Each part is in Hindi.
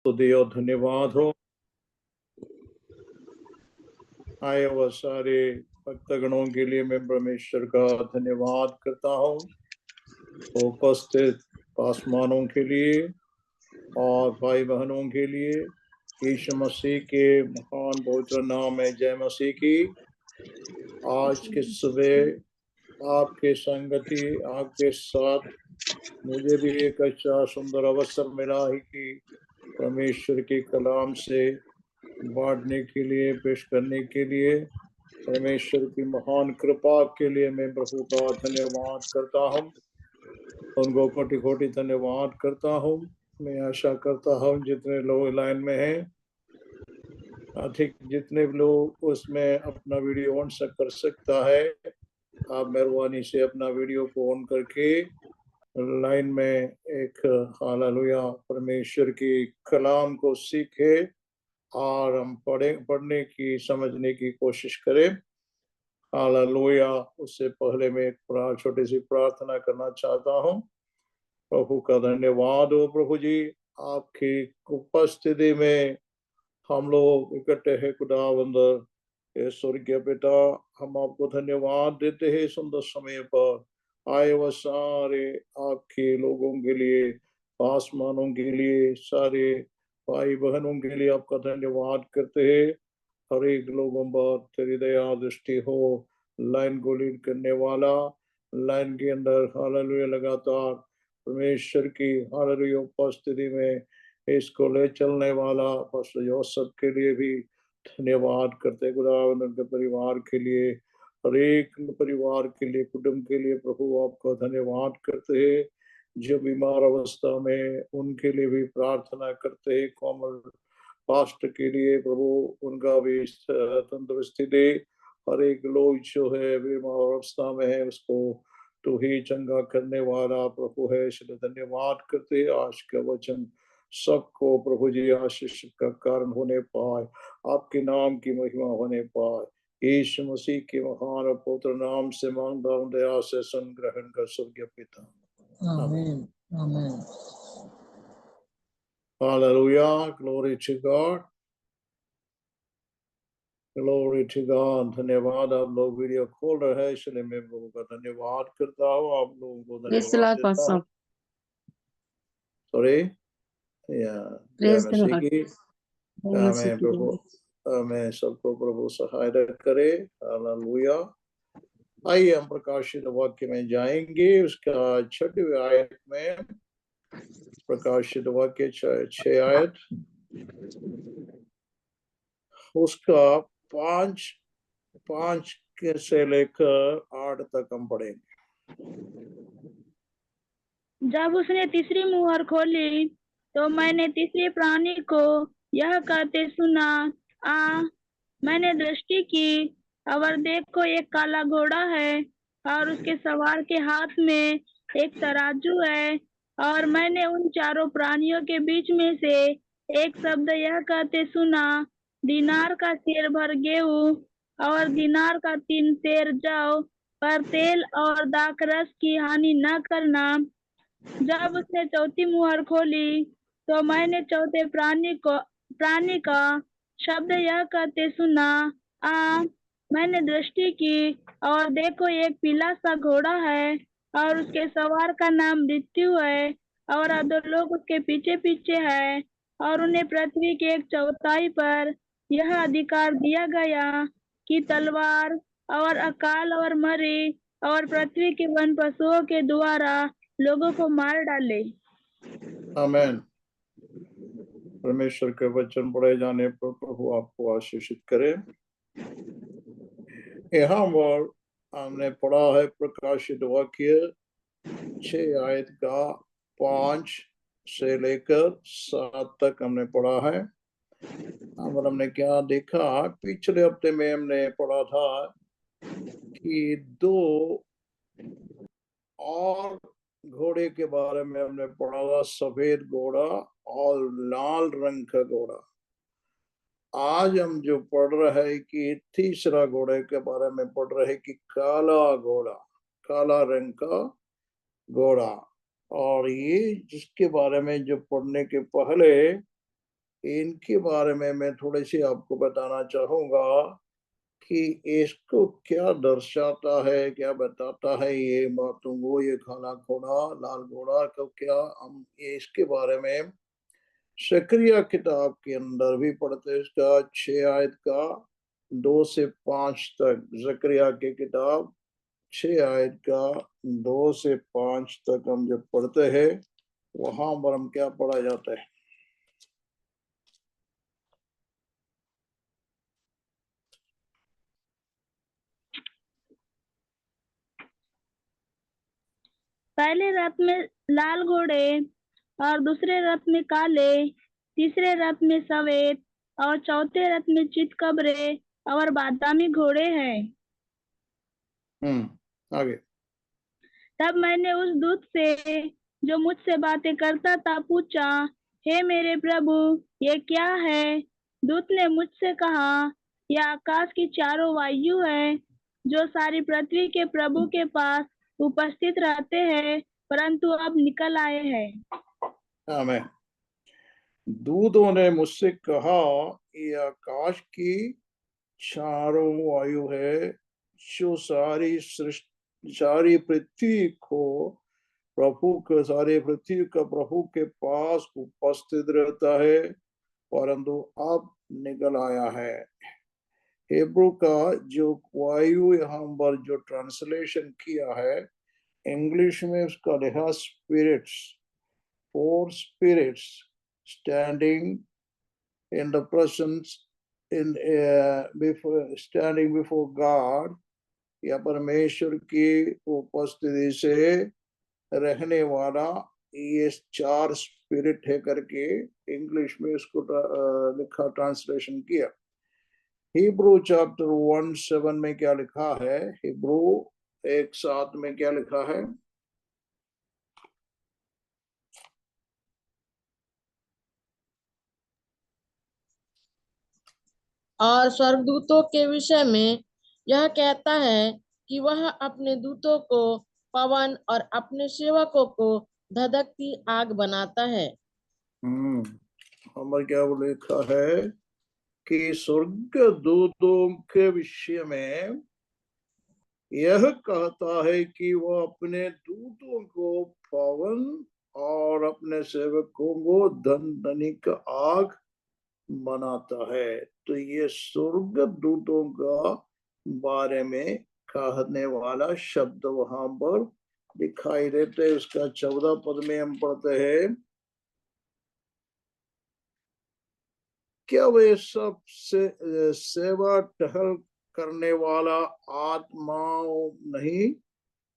स्तुति और धन्यवाद हो। आए वह सारे भक्तगणों के लिए मैं परमेश्वर का धन्यवाद करता हूँ। उपस्थित पासवानों के लिए और भाई बहनों के लिए यीशु मसीह के महान पवित्र नाम में जय मसीह की। आज के सुबह आपके संगति आपके साथ मुझे भी एक अच्छा सुंदर अवसर मिला है कि परमेश्वर के कलाम से बांटने के लिए, पेश करने के लिए परमेश्वर की महान कृपा के लिए मैं प्रभु का धन्यवाद करता हूँ। उनको कोटि कोटि धन्यवाद करता हूँ। मैं आशा करता हूँ जितने लोग लाइन में हैं, अधिक जितने लोग उसमें अपना वीडियो ऑन कर सकता है, आप मेहरबानी से अपना वीडियो को ऑन करके लाइन में एक हालेलुया परमेश्वर की कलाम को सीखे और हम पढ़ने की समझने की कोशिश करें। हालेलुया। उससे पहले मैं एक छोटी सी प्रार्थना करना चाहता हूँ। प्रभु का धन्यवाद हो प्रभु जी, आपकी उपस्थिति में हम लोग इकट्ठे हैं खुदावंद। ये स्वर्गीय पिता, हम आपको धन्यवाद देते हैं सुंदर समय पर आए वह सारे आपके लोगों के लिए, आसमानों के लिए, सारे भाई बहनों के लिए आपका धन्यवाद करते हैं। हर एक लोगों पर तेरी दया दृष्टि हो। लाइन को लीड करने वाला, लाइन के अंदर हालेलुया लगातार परमेश्वर की हालेलुया उपस्थिति में इसको ले चलने वाला पास्टर जोसेफ के लिए भी धन्यवाद करते। खुदावंद उनके परिवार के लिए, हर एक परिवार के लिए, कुटुंब के लिए प्रभु आपका धन्यवाद करते हैं। जो बीमार अवस्था में उनके लिए भी प्रार्थना करते हैं। कोमल पास्ट के लिए प्रभु उनका भी तंदुरुस्ती दे। हर एक लोग जो है बीमार अवस्था में है उसको तो ही चंगा करने वाला प्रभु है, इसलिए धन्यवाद करते। आज का वचन सबको प्रभु जी आशीष का कारण होने पाए, आपके नाम की महिमा होने पाए। यीशु मसीह के महान और पवित्र नाम से मांगता हूं, दया से सुन ग्रहण कर स्वर्गीय पिता। आमीन आमीन। Hallelujah, glory to God. Glory to God. धन्यवाद। आप लोग वीडियो खोल रहे हैं इसलिए मैं प्रभु का धन्यवाद करता हूँ, आप लोगों को धन्यवाद देता हूँ। सॉरी, जय मसीह की। मैं प्रभु, मैं सबको प्रभु सहायता करे। हालेलुया। आइए हम प्रकाशित वाक्य में जाएंगे, उसका 6वीं आयत में। प्रकाशित वाक्य 6 आयत, उसका 5 से लेकर 8 तक हम पढ़ेंगे। जब उसने तीसरी मुहर खोली तो मैंने तीसरे प्राणी को यह कहते सुना, आ, मैंने दृष्टि की और देखो एक काला घोड़ा है और उसके सवार के हाथ में एक तराजू है। और मैंने उन चारों प्राणियों के बीच में से एक शब्द यह कहते सुना, दीनार का सेर भर गेहूं और दीनार का 3 सेर जौ, पर तेल और दाखरस की हानि न करना। जब उसने चौथी मुहर खोली तो मैंने चौथे प्राणी का शब्द यह कहते सुना, आ, मैंने दृष्टि की और देखो एक पीला सा घोड़ा है और उसके सवार का नाम मृत्यु है और अधोलोक उसके पीछे पीछे है। और उन्हें पृथ्वी के 1/4 पर यह अधिकार दिया गया कि तलवार और अकाल और मरी और पृथ्वी के वन पशुओं के द्वारा लोगों को मार डाले। आमीन। परमेश्वर के वचन पढ़े जाने पर प्रभु आपको आशीषित करे। यहाँ पर हमने पढ़ा है प्रकाशित वाक्य 6 आयत का 5 से लेकर 7 तक हमने पढ़ा है। और हमने क्या देखा, पिछले हफ्ते में हमने पढ़ा था कि 2 और घोड़े के बारे में हमने पढ़ा था, सफेद घोड़ा और लाल रंग का घोड़ा। आज हम जो पढ़ रहे हैं कि तीसरा घोड़े के बारे में पढ़ रहे हैं कि काला घोड़ा, काला रंग का घोड़ा। और ये जिसके बारे में जो पढ़ने के पहले इनके बारे में मैं थोड़ी सी आपको बताना चाहूंगा कि इसको क्या दर्शाता है, क्या बताता है ये बातों को, ये काला घोड़ा लाल घोड़ा को, क्या हम ये इसके बारे में जकरिया किताब के अंदर भी पढ़ते हैं। इसका 6 आयत का 2 से 5 तक, जकरिया की किताब 6 आयत का 2 से 5 तक हम जब पढ़ते हैं, वहां पर हम क्या पढ़ा जाता है? पहले रथ में लाल घोड़े और दूसरे रथ में काले, तीसरे रथ में सफेद और चौथे रथ में चितकबरे और बादामी घोड़े हैं। आगे। तब मैंने उस दूत से जो मुझसे बातें करता था पूछा, हे मेरे प्रभु, ये क्या है? दूत ने मुझसे कहा, यह आकाश की चारों वायु है जो सारी पृथ्वी के प्रभु के पास उपस्थित रहते हैं, परंतु अब निकल आए हैं। आमीन। दूतों ने मुझसे कहा, ये आकाश की चारों वायु है जो सारी सृष्टि, सारी पृथ्वी को प्रभु के, सारे पृथ्वी का प्रभु के पास उपस्थित रहता है, परंतु अब निकल आया है। हिब्रू का जो वायु यहाँ पर जो ट्रांसलेशन किया है, इंग्लिश में उसका लिखा spirits, 4 spirits standing in the presence in before, standing before God, या परमेश्वर की उपस्थिति से रहने वाला ये 4 स्पिरिट है करके इंग्लिश में इसको लिखा, ट्रांसलेशन किया। हिब्रू चैप्टर 1:7 में क्या लिखा है? हिब्रू 1:7 में क्या लिखा है? और स्वर्गदूतों के विषय में यह कहता है कि वह अपने दूतों को पवन और अपने सेवकों को धधकती आग बनाता है। हमारे क्या लिखा है कि स्वर्गदूतों के विषय में यह कहता है कि वह अपने दूतों को पवन और अपने सेवकों को धनिक आग बनाता है। तो ये स्वर्गदूतों का बारे में कहने वाला शब्द वहां पर दिखाई देते हैं। उसका 14 पद में हम पढ़ते हैं, क्या वे सब सेवा टहल करने वाला आत्माओं नहीं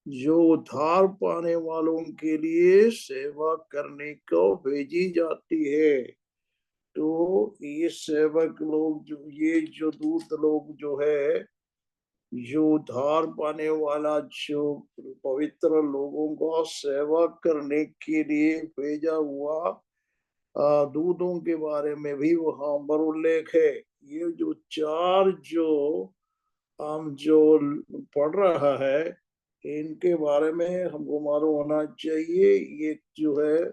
जो उद्धार पाने वालों के लिए सेवा करने को भेजी जाती है? तो ये सेवक लोग, जो ये जो दूत लोग जो है, जो उद्धार पाने वाला, जो पवित्र लोगों को सेवा करने के लिए भेजा हुआ दूतों के बारे में भी वहां पर उल्लेख है। ये जो 4 जो हम जो पढ़ रहा है, इनके बारे में हमको मालूम होना चाहिए। ये जो है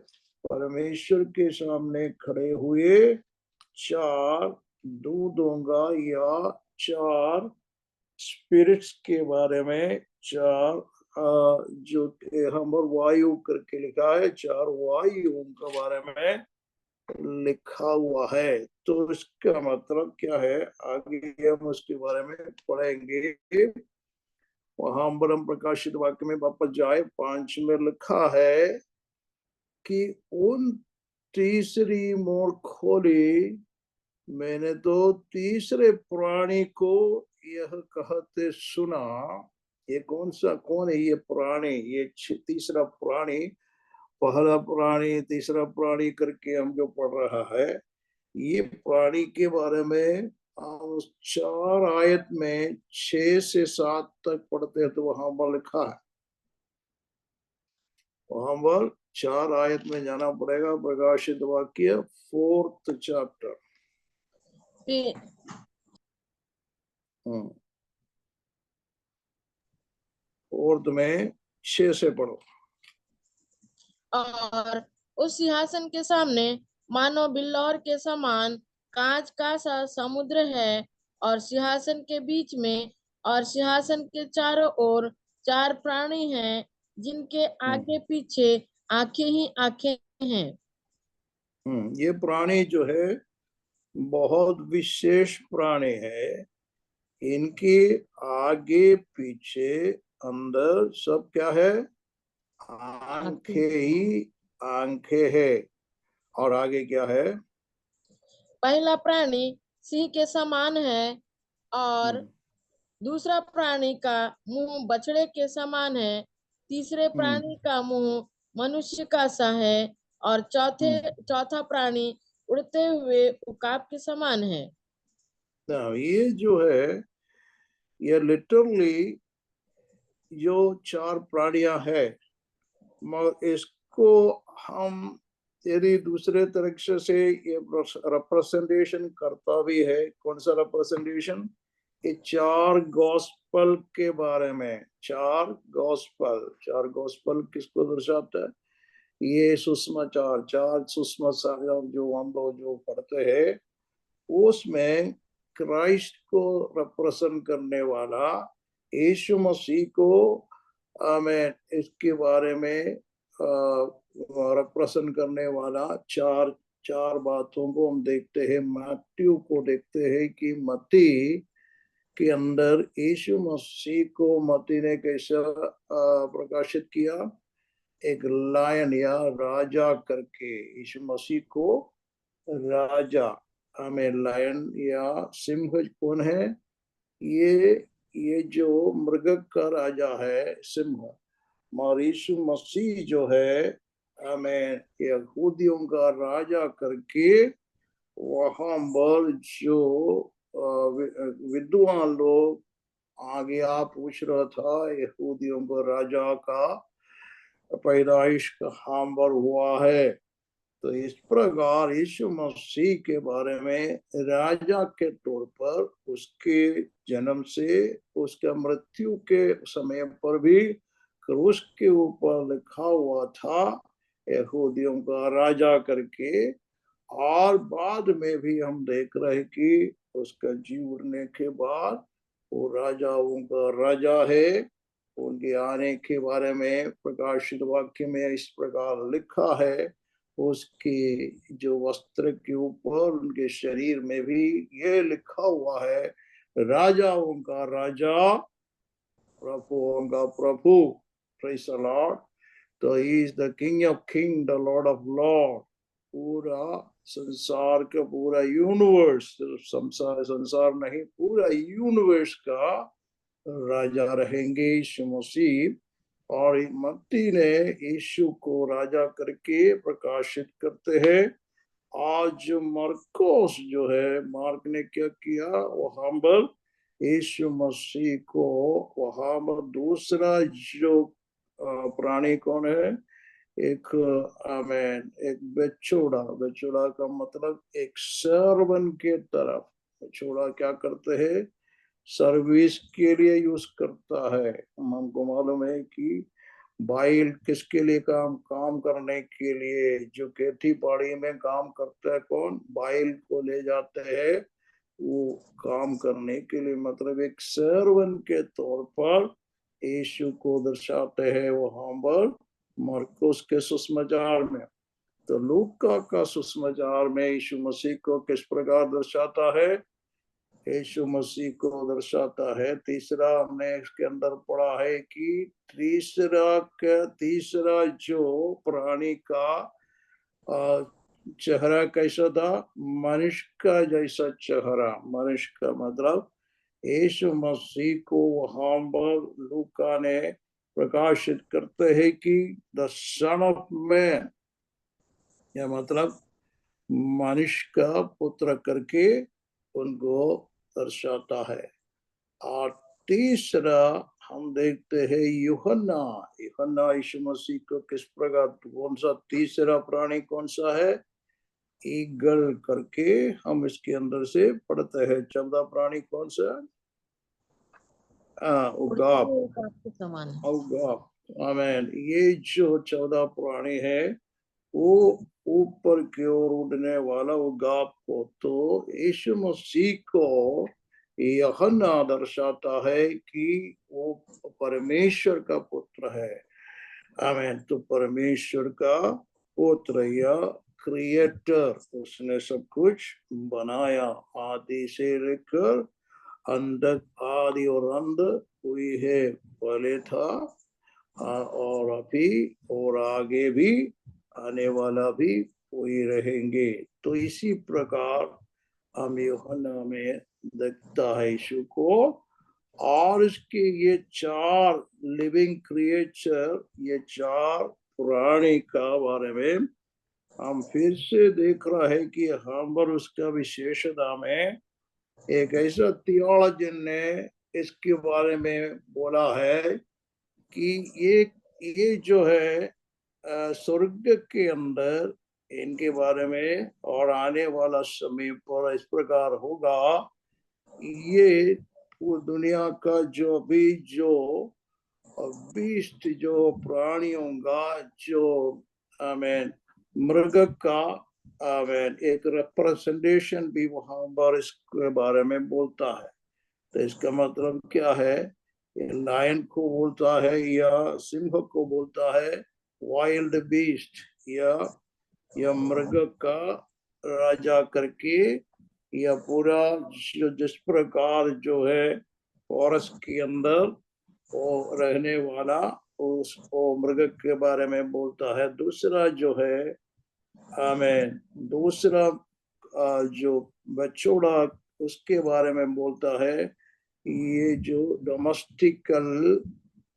परमेश्वर के सामने खड़े हुए 4 दूतों का या 4 स्पिरिट्स के बारे में, 4 जो हम वायु करके लिखा है, 4 वायुओं के बारे में लिखा हुआ है। तो इसका मतलब क्या है, आगे हम उसके बारे में पढ़ेंगे। वहां पर हम प्रकाशित वाक्य में वापस जाए, 5 में लिखा है कि उन तीसरी मोर खोली, मैंने तो तीसरे प्राणी को यह कहते सुना। ये कौन है ये प्राणी? ये तीसरा प्राणी, पहला प्राणी तीसरा प्राणी करके हम जो पढ़ रहा है, ये प्राणी के बारे में हम 4 आयत में 6 से 7 तक पढ़ते हैं, तो वहां पर लिखा है, वहां पर 4 आयत में जाना पड़ेगा। प्रकाशित वाक्य 4th चैप्टर, 4th में 6 से पढ़ो। और उस सिंहासन के सामने मानो बिल्लौर के समान कांच का सा समुद्र है, और सिंहासन के बीच में और सिंहासन के चारों ओर 4 प्राणी हैं, जिनके आगे पीछे आंखें ही आंखें हैं। ये प्राणी जो है बहुत विशेष प्राणी है। इनके आगे पीछे अंदर सब क्या है? आंखें ही आंखें है। और आगे क्या है? पहला प्राणी सिंह के समान है, और दूसरा प्राणी का मुंह बछड़े के समान है। तीसरे प्राणी का मुंह मनुष्य का सा है, और चौथा प्राणी उड़ते हुए उकाब के समान है। ये जो है, ये लिटरली जो 4 प्राणियां है, मगर इसको हम यदि दूसरे तरीके से ये रिप्रेजेंटेशन करता भी है। कौन सा रिप्रेजेंटेशन? ये 4 गॉस्पल के बारे में। 4 गॉस्पल किसको दर्शाता है? ये सुसमाचार, 4 सुसमाचार जो हम लोग जो पढ़ते हैं, उसमें क्राइस्ट को रिप्रेजेंट करने वाला यीशु मसीह को हमें इसके बारे में रिप्रेजेंट करने वाला चार बातों को हम देखते हैं। मत्ती को देखते हैं कि मत्ती के अंदर यीशु मसीह को मत्ती ने कैसा प्रकाशित किया? एक लायन या राजा करके। यीशु मसीह को राजा, हमें लायन या सिंह कौन है? ये जो मृग का राजा है, सिंह। और यीशु मसीह जो है हमें यहूदियों का राजा करके, वहां पर जो विद्वान लोग आगे आप पूछ रहा था, यहूदियों को राजा का पैदाइश कहाँ पर हुआ है। तो इस प्रकार यीशु मसीह के बारे में राजा के तौर पर उसके जन्म से उसका मृत्यु के समय पर भी क्रूस के ऊपर लिखा हुआ था यहूदियों का राजा करके। और बाद में भी हम देख रहे कि उसका जी उड़ने के बाद वो राजाओं का राजा है। उनके आने के बारे में प्रकाशित वाक्य में इस प्रकार लिखा है। उसके जो वस्त्र के ऊपर उनके शरीर में भी ये लिखा हुआ है, राजाओं का राजा, प्रभुओं का प्रभु। Praise the Lord. तो he is the king of king, the Lord of Lord. पूरा संसार का, पूरा यूनिवर्स, सिर्फ संसार नहीं, पूरा यूनिवर्स का राजा रहेंगे यीशु मसीह। और मत्ती ने यीशु को राजा करके प्रकाशित करते हैं। आज मरकोस जो है, मार्क ने क्या किया? वहां पर यीशु मसीह को वहां पर दूसरा जो प्राणी कौन है? एक बेचोड़ा का मतलब एक सर्वन के तरफ। बेचोड़ा क्या करते हैं? सर्विस के लिए यूज करता है। हमको मालूम है कि बैल किसके लिए काम करने के लिए, जो खेती बाड़ी में काम करता है, कौन? बैल को ले जाते हैं वो काम करने के लिए। मतलब एक सर्वन के तौर पर यीशु को दर्शाते हैं वहां पर मरकुस के सुसमाचार में। तो लूका का सुसमाचार में यीशु मसीह को किस प्रकार दर्शाता है? यीशु मसीह को दर्शाता है। तीसरा हमने इसके अंदर पढ़ा है कि तीसरा जो प्राणी का चेहरा कैसा था? मनुष्य का जैसा चेहरा। मनुष्य का मतलब यीशु मसीह को वहां पर लूका ने प्रकाशित करते हैं कि द सन ऑफ मैन, या मतलब मनुष्य का पुत्र करके उनको दर्शाता है। और तीसरा हम देखते हैं यूहन्ना यीशु मसीह को किस प्रकार, कौन सा तीसरा प्राणी कौन सा है? ईगल करके हम इसके अंदर से पढ़ते हैं। 14 प्राणी कौन सा? उगाब। आमीन। ये जो 14 प्राणी है वो ऊपर की ओर उड़ने वाला वो गाप को, तो यीशु मसीह को यह ना दर्शाता है कि वो परमेश्वर का पुत्र है। आमीन। तो परमेश्वर का पुत्र या क्रिएटर, उसने सब कुछ बनाया, आदि से लेकर अंत, आदि और अंत हुई है, पहले था और अभी और आगे भी आने वाला भी वही रहेंगे। तो इसी प्रकार हम यूहन्ना में देखता है यीशु को, और इसके ये 4 लिविंग क्रिएचर, ये 4 प्राणी का बारे में हम फिर से देख रहे हैं कि हम पर उसका विशेषता में एक ऐसा थियोलॉजन ने इसके बारे में बोला है कि ये जो है स्वर्ग के अंदर इनके बारे में और आने वाला समय पर इस प्रकार होगा, ये वो दुनिया का जो अभी जो बीस्ट, जो प्राणियों का, जो आमीन मृग का आमीन एक रिप्रेजेंटेशन भी वहां पर इसके बारे में बोलता है। तो इसका मतलब क्या है? लायन को बोलता है या सिंह को बोलता है, वाइल्ड बीस्ट या मृग का राजा करके, या पूरा जिस प्रकार जो है फॉरेस्ट के अंदर वो रहने वाला उस मृग के बारे में बोलता है। दूसरा जो है हमें दूसरा जो बछड़ा, उसके बारे में बोलता है, ये जो डोमेस्टिकल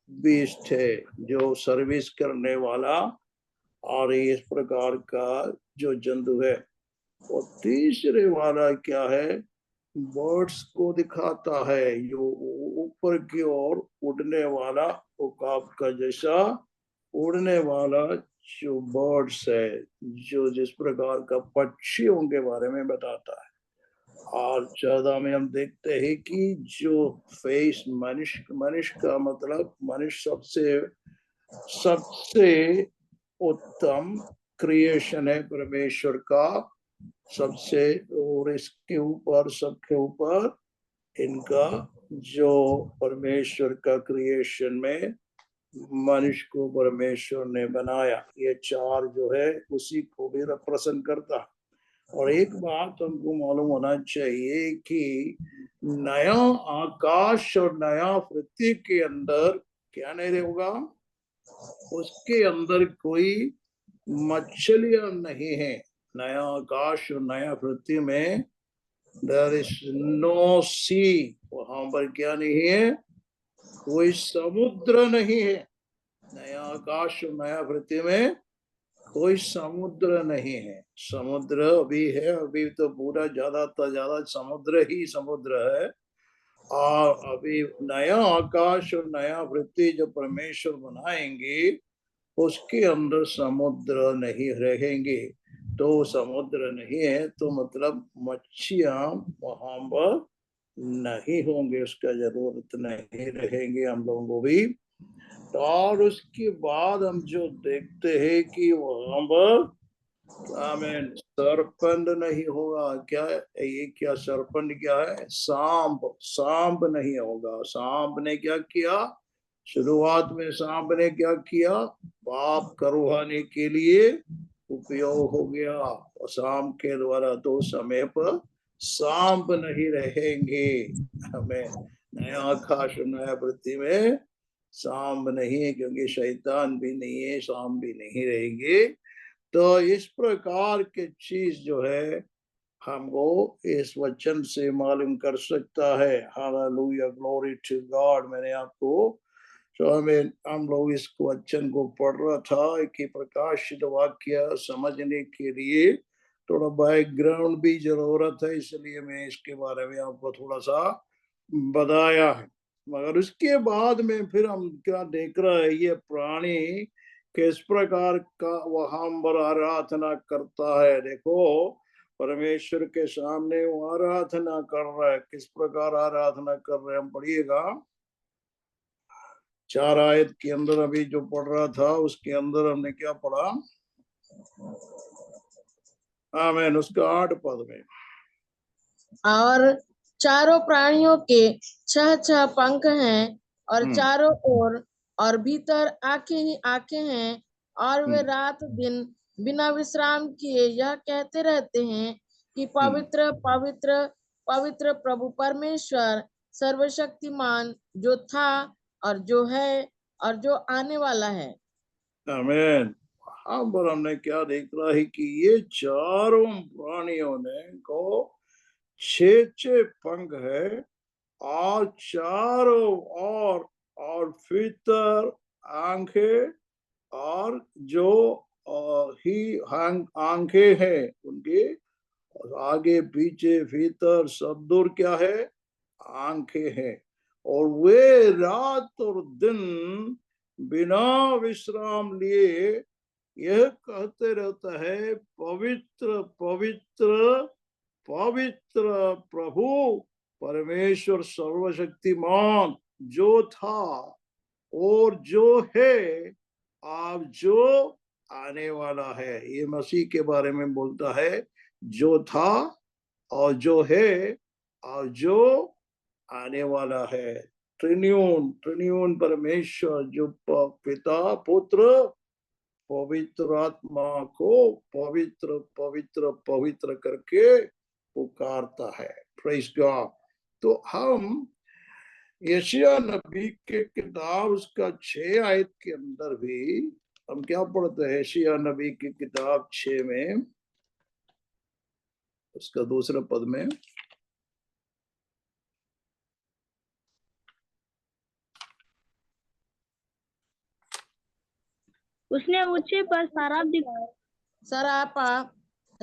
बीस्ट है, जो सर्विस करने वाला, और इस प्रकार का जो जंतु है। और तीसरे वाला क्या है? बर्ड्स को दिखाता है, जो ऊपर की ओर उड़ने वाला, उकाब का जैसा उड़ने वाला जो बर्ड्स है, जो जिस प्रकार का पक्षियों के बारे में बताता है। और 14 में हम देखते हैं कि जो फेस मनुष्य का मतलब मनुष्य सबसे उत्तम क्रिएशन है परमेश्वर का, सबसे, और इसके ऊपर सबके ऊपर इनका जो परमेश्वर का क्रिएशन में मनुष्य को परमेश्वर ने बनाया, ये 4 जो है उसी को भी रिप्रेजेंट करता है। और एक बात हमको मालूम होना चाहिए कि नया आकाश और नया पृथ्वी के अंदर क्या नहीं होगा? उसके अंदर कोई मछलियां नहीं है। नया आकाश और नया पृथ्वी में देयर इज नो सी, वहां पर क्या नहीं है? कोई समुद्र नहीं है। नया आकाश और नया पृथ्वी में कोई समुद्र नहीं है। समुद्र अभी है, अभी तो पूरा ज्यादा समुद्र ही समुद्र है। और अभी नया आकाश और नया पृथ्वी जो परमेश्वर बनाएंगे, उसके अंदर समुद्र नहीं रहेंगे। तो समुद्र नहीं है तो मतलब मच्छियां वहां पर नहीं होंगे, उसका जरूरत नहीं रहेंगे हम लोगों को भी। और उसके बाद हम जो देखते हैं कि वहां पर आमीन सरपंड नहीं होगा। क्या ये क्या सरपंड क्या है? सांप नहीं होगा। सांप ने क्या किया? शुरुआत में सांप ने क्या किया? पाप करवाने के लिए उपयोग हो गया। और सांप के द्वारा तो समय पर सांप नहीं रहेंगे। हमें नया आकाश नया पृथ्वी में सांप नहीं है, क्योंकि शैतान भी नहीं है, सांप भी नहीं रहेंगे। तो इस प्रकार के चीज जो है हमको इस वचन से मालूम कर सकता है। Hallelujah, glory to God. मैंने आपको हम लोग इस वचन को पढ़ रहा था कि प्रकाशित वाक्य समझने के लिए थोड़ा बैकग्राउंड भी जरूरत है, इसलिए मैं इसके बारे में आपको थोड़ा सा बताया है। मगर उसके बाद में फिर हम क्या देख रहे हैं? ये प्राणी किस प्रकार का वहां पर आराधना करता है। देखो, परमेश्वर के सामने वो आराधना कर रहा है। किस प्रकार आराधना कर रहे हैं हम पढ़िएगा। 4 आयत के अंदर अभी जो पढ़ रहा था, उसके अंदर हमने क्या पढ़ा? आमीन। उसका 8 पद में, और चारों प्राणियों के 6 पंख हैं और चारों ओर और भीतर आंखें ही आंखें हैं, और वे रात दिन बिना विश्राम किए यह कहते रहते हैं कि पवित्र पवित्र पवित्र प्रभु परमेश्वर सर्वशक्तिमान, जो था और जो है और जो आने वाला है। आमीन। हाँ, पर हमने क्या देख रहा है कि ये चारों प्राणियों ने को 6 पंख है और चारों और भीतर आंखें, और जो ही आंखें हैं उनके, और आगे पीछे भीतर सब दूर क्या है, आंखें हैं। और वे रात और दिन बिना विश्राम लिए यह कहते रहता है, पवित्र पवित्र पवित्र प्रभु परमेश्वर सर्वशक्तिमान, जो था और जो है अब जो आने वाला है। ये मसीह के बारे में बोलता है, जो था और जो है और जो आने वाला है। त्रिन्यून परमेश्वर, जो पिता पुत्र पवित्र आत्मा को पवित्र पवित्र पवित्र करके पुकारता है। Praise God. तो हम यशायाह नबी के किताब उसका 6 आयत के अंदर भी हम क्या पढ़ते हैं, यशायाह नबी की किताब 6 में उसका दूसरा पद में, उसने ऊंचे पर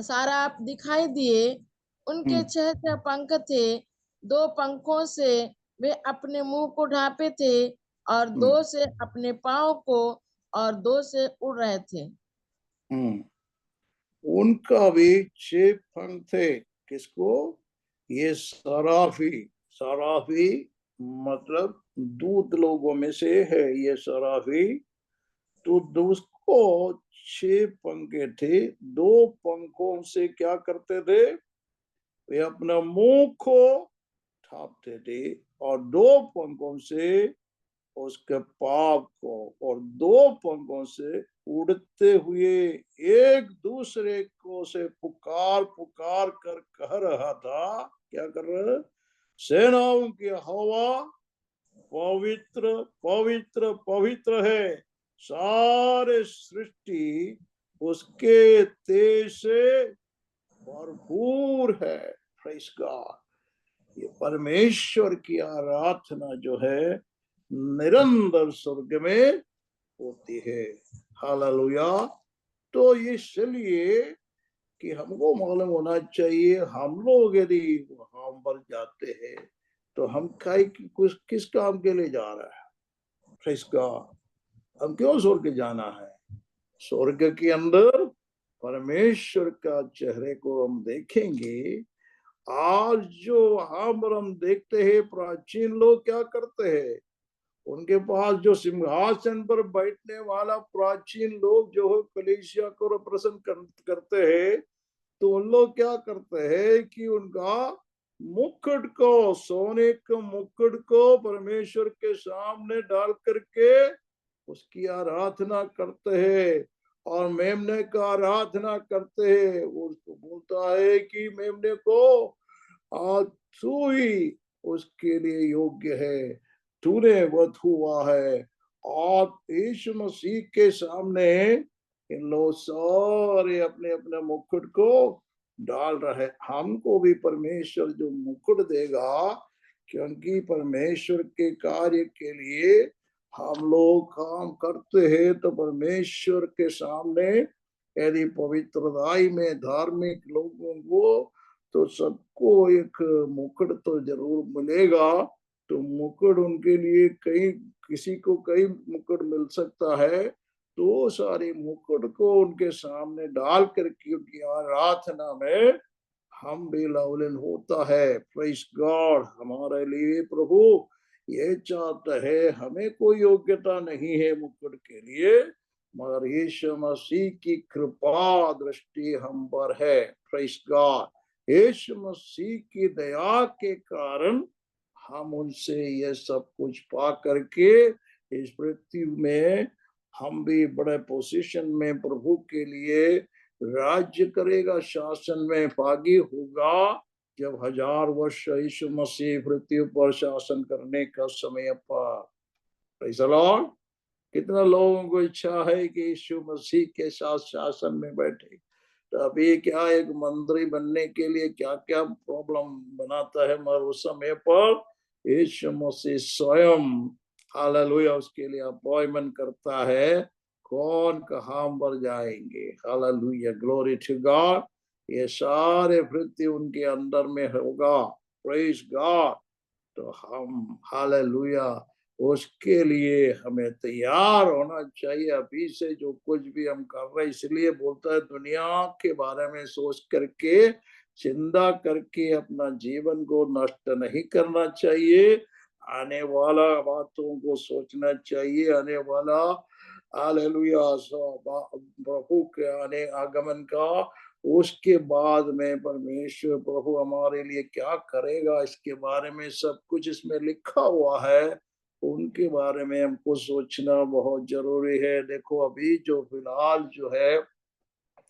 सराप दिखाई दिए। उनके 6 पंख थे, 2 पंखों से वे अपने मुंह को ढांपे थे, और 2 से अपने पांव को, और 2 से उड़ रहे थे। उनका भी 6 पंख थे। किसको? ये सराफी मतलब दूत लोगों में से है ये सराफी। तो उसको 6 पंखे थे, 2 पंखों से क्या करते थे, वे अपना मुंह को ढांपते थे, और 2 पंखों से उसके पाप को, और 2 पंखों से उड़ते हुए एक दूसरे को से पुकार पुकार कर कह रहा था, क्या कर रहा है, सेनाओं की हवा पवित्र पवित्र पवित्र है, सारे सृष्टि उसके तेज से भरपूर है। Praise God. ये परमेश्वर की आराधना जो है निरंतर स्वर्ग में होती है। हालेलुया। तो ये इसलिए कि हमको मालूम होना चाहिए, हम लोग यदि वहां पर जाते हैं तो हम किस काम के लिए जा रहे हैं। Praise God. हम क्यों स्वर्ग जाना है? स्वर्ग के अंदर परमेश्वर का चेहरे को हम देखेंगे। आज जो वहां पर हम देखते हैं प्राचीन लोग क्या करते हैं, उनके पास जो सिंहासन पर बैठने वाला प्राचीन लोग जो है कलीसिया को रिप्रेजेंट करते हैं, तो उन लोग क्या करते हैं कि उनका मुकुट को, सोने के मुकुट को परमेश्वर के सामने डाल करके उसकी आराधना करते हैं, और मेमने का आराधना करते हैं। वो उसको बोलता है कि मेमने को आज तू ही उसके लिए योग्य है, तूने वध हुआ है। और यीशु मसीह के सामने इन लोग सारे अपने अपने मुकुट को डाल रहे। हमको भी परमेश्वर जो मुकुट देगा, क्योंकि परमेश्वर के कार्य के लिए हम लोग काम करते हैं, तो परमेश्वर के सामने यदि पवित्रताई में धार्मिक लोगों को, तो सबको एक मुकुट तो जरूर मिलेगा। तो मुकुट उनके लिए किसी को कई मुकुट मिल सकता है, तो सारे मुकुट को उनके सामने डाल करके उनकी आराधना में हम भी लवलीन होता है। Praise God. हमारे लिए प्रभु ये चाहता है, हमें कोई योग्यता नहीं है मुकुट के लिए, मगर यीशु मसीह की कृपा दृष्टि हम पर है। Praise God. यीशु मसीह की दया के कारण हम उनसे ये सब कुछ पा करके इस पृथ्वी में हम भी बड़े पोजीशन में प्रभु के लिए राज्य करेगा, शासन में भागी होगा जब 1000 वर्ष यीशु मसीह पृथ्वी पर शासन करने का समय पर। Praise the Lord. कितना लोगों को इच्छा है कि यीशु मसीह के साथ शासन में बैठे। तो अभी क्या एक मंत्री बनने के लिए क्या क्या प्रॉब्लम बनाता है, मगर उस समय पर यीशु मसीह स्वयं हालेलुया उसके लिए अपॉइंटमेंट करता है कौन कहाँ पर जाएंगे। Hallelujah, glory to God. ये सारे पृथ्वी उनके अंदर में होगा। Praise God. तो हम हालेलुया उसके लिए हमें तैयार होना चाहिए अभी से। जो कुछ भी हम कर रहे हैं, इसलिए बोलता है दुनिया के बारे में सोच करके, चिंता करके अपना जीवन को नष्ट नहीं करना चाहिए। आने वाला बातों को सोचना चाहिए, आने वाला हालेलुया प्रभु के आने आगमन का, उसके बाद में परमेश्वर प्रभु हमारे लिए क्या करेगा इसके बारे में सब कुछ इसमें लिखा हुआ है। उनके बारे में हमको सोचना बहुत जरूरी है। देखो अभी जो फिलहाल जो है,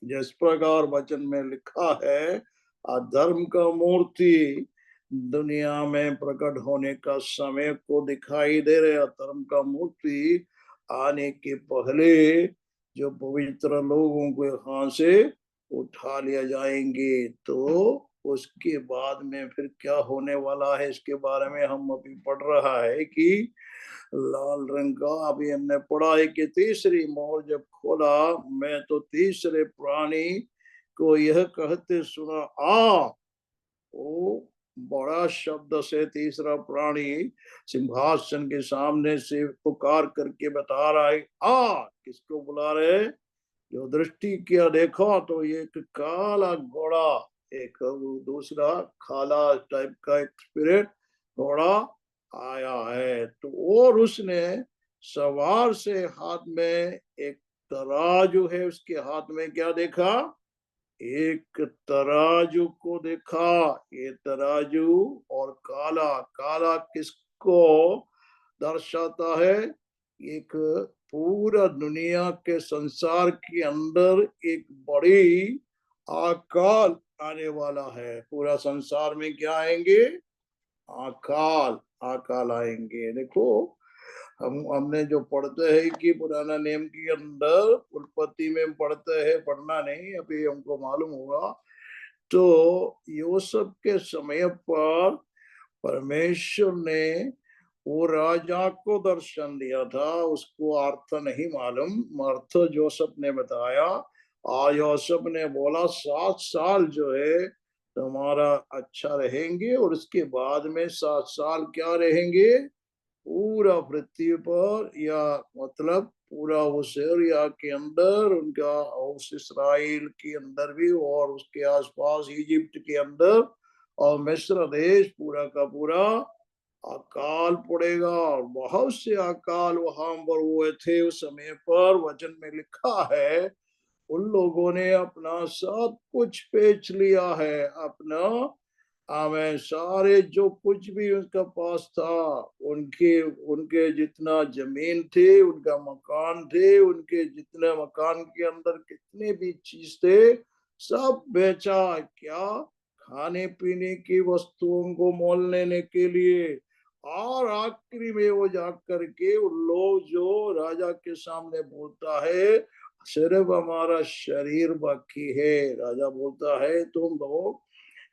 जिस प्रकार वचन में लिखा है, अधर्म का मूर्ति दुनिया में प्रकट होने का समय को दिखाई दे रहे। अधर्म का मूर्ति आने के पहले जो पवित्र लोगों को यहाँ से उठा लिया जाएंगे, तो उसके बाद में फिर क्या होने वाला है इसके बारे में हम अभी पढ़ रहा है कि लाल रंग का अभी हमने पढ़ा है कि तीसरी मोहर जब खोला, मैं तो तीसरे प्राणी को यह कहते सुना, आ। वो बड़ा शब्द से तीसरा प्राणी सिंहासन के सामने से पुकार करके बता रहा है, आ। किसको बुला रहे? जो दृष्टि किया देखा तो एक काला घोड़ा, एक दूसरा काला टाइप का एक स्पिरिट घोड़ा आया है। तो और उसने सवार से हाथ में एक तराजू है, उसके हाथ में क्या देखा? एक तराजू को देखा। ये तराजू और काला, काला किसको दर्शाता है? एक पूरा दुनिया के संसार के अंदर एक बड़ी अकाल आने वाला है। पूरा संसार में क्या आएंगे? अकाल, अकाल आएंगे। देखो हमने जो पढ़ते हैं कि पुराना नियम के अंदर उत्पत्ति में पढ़ते हैं, पढ़ना नहीं अभी हमको मालूम होगा। तो यूसुफ के समय पर परमेश्वर ने वो राजा को दर्शन दिया था, उसको अर्थ नहीं मालूम, अर्थ जोसेफ ने बताया। यूसुफ ने बोला 7 साल जो है तुम्हारा अच्छा रहेंगे, और उसके बाद में 7 साल क्या रहेंगे? पूरा पृथ्वी पर, या मतलब पूरा उस एरिया के अंदर उनका, उस इसराइल के अंदर भी और उसके आसपास इजिप्ट के अंदर और मिस्र देश पूरा का पूरा अकाल पड़ेगा। और बहुत से अकाल वहां पर हुए थे उस समय पर। वचन में लिखा है उन लोगों ने अपना सब कुछ बेच लिया है, अपना हमें सारे जो कुछ भी उनका पास था, उनके उनके जितना जमीन थे, उनका मकान थे, उनके जितने मकान के अंदर कितने भी चीज थे, सब बेचा। क्या? खाने पीने की वस्तुओं को मोल लेने के लिए। और आखिरी में वो जा करके उन लोग जो राजा के सामने बोलता है सिर्फ हमारा शरीर बाकी है। राजा बोलता है तुम लोग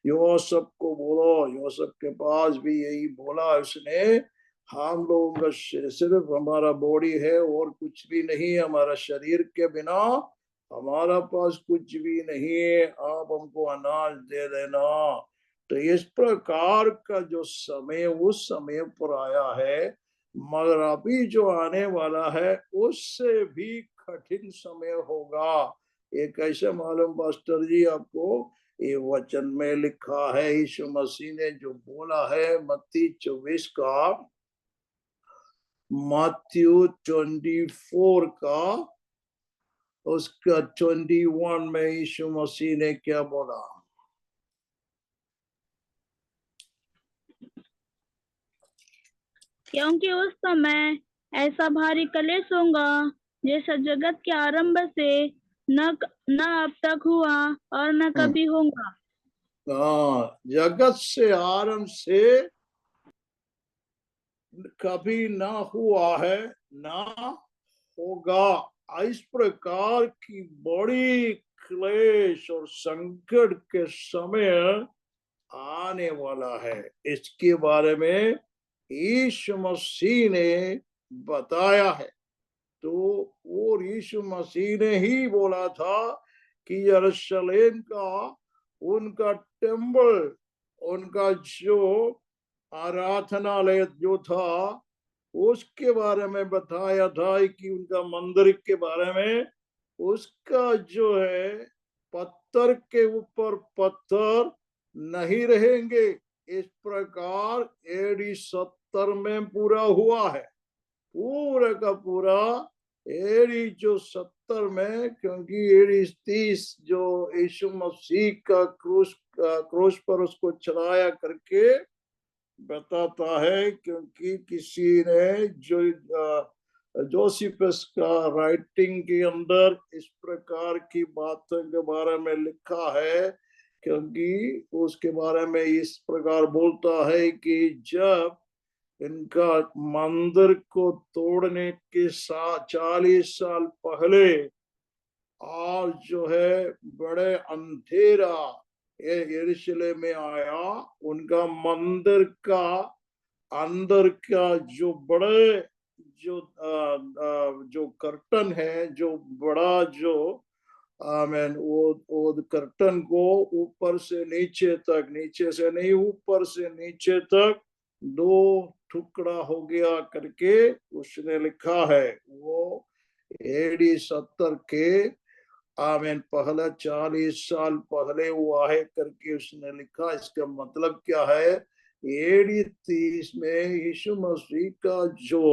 यूसुफ को बोलो। यूसुफ के पास भी यही बोला उसने, हम लोगों का सिर्फ हमारा बॉडी है और कुछ भी नहीं है, हमारा शरीर के बिना हमारा पास कुछ भी नहीं है, आप हमको अनाज दे देना। तो इस प्रकार का जो समय उस समय पर आया है, मगर अभी जो आने वाला है उससे भी कठिन समय होगा। ये कैसे मालूम पास्टर जी आपको? ये वचन में लिखा है, यीशु मसीह ने जो बोला है मत्ती 24 का, मैथ्यू 24 का उसका 21 में यीशु मसीह ने क्या बोला? क्योंकि उस समय ऐसा भारी कलेश होगा जैसा जगत के आरंभ से न अब तक हुआ और न कभी होगा। हाँ, जगत से आरंभ से कभी ना हुआ है, ना होगा। इस प्रकार की बड़ी क्लेश और संकट के समय आने वाला है। इसके बारे में यीशु मसीह ने बताया है। तो वो यीशु मसीह ने ही बोला था कि यरूशलेम का उनका टेम्पल, उनका जो आराधनालय जो था, उसके बारे में बताया था कि उनका मंदिर के बारे में, उसका जो है पत्थर के ऊपर पत्थर नहीं रहेंगे। इस प्रकार AD 70 में पूरा हुआ है, पूरा का पूरा AD जो 70 में, क्योंकि AD 30 जो यीशु मसीह का क्रूस पर उसको चढ़ाया करके बताता है, क्योंकि किसी ने जो जोसेफस का राइटिंग के अंदर इस प्रकार की बातों के बारे में लिखा है, क्योंकि उसके बारे में इस प्रकार बोलता है कि जब इनका मंदिर को तोड़ने के 40 साल पहले, और जो है बड़े अंधेरा यरूशलेम में आया, उनका मंदिर का अंदर का जो बड़े जो कर्टन है, जो बड़ा जो आमेन, वो कर्टन को ऊपर से नीचे तक, नीचे से नहीं ऊपर से नीचे तक 2 टुकड़ा हो गया करके उसने लिखा है। वो AD 70 के आमीन पहला 40 साल पहले हुआ है करके उसने लिखा। इसका मतलब क्या है? AD 30 में यीशु मसीह का जो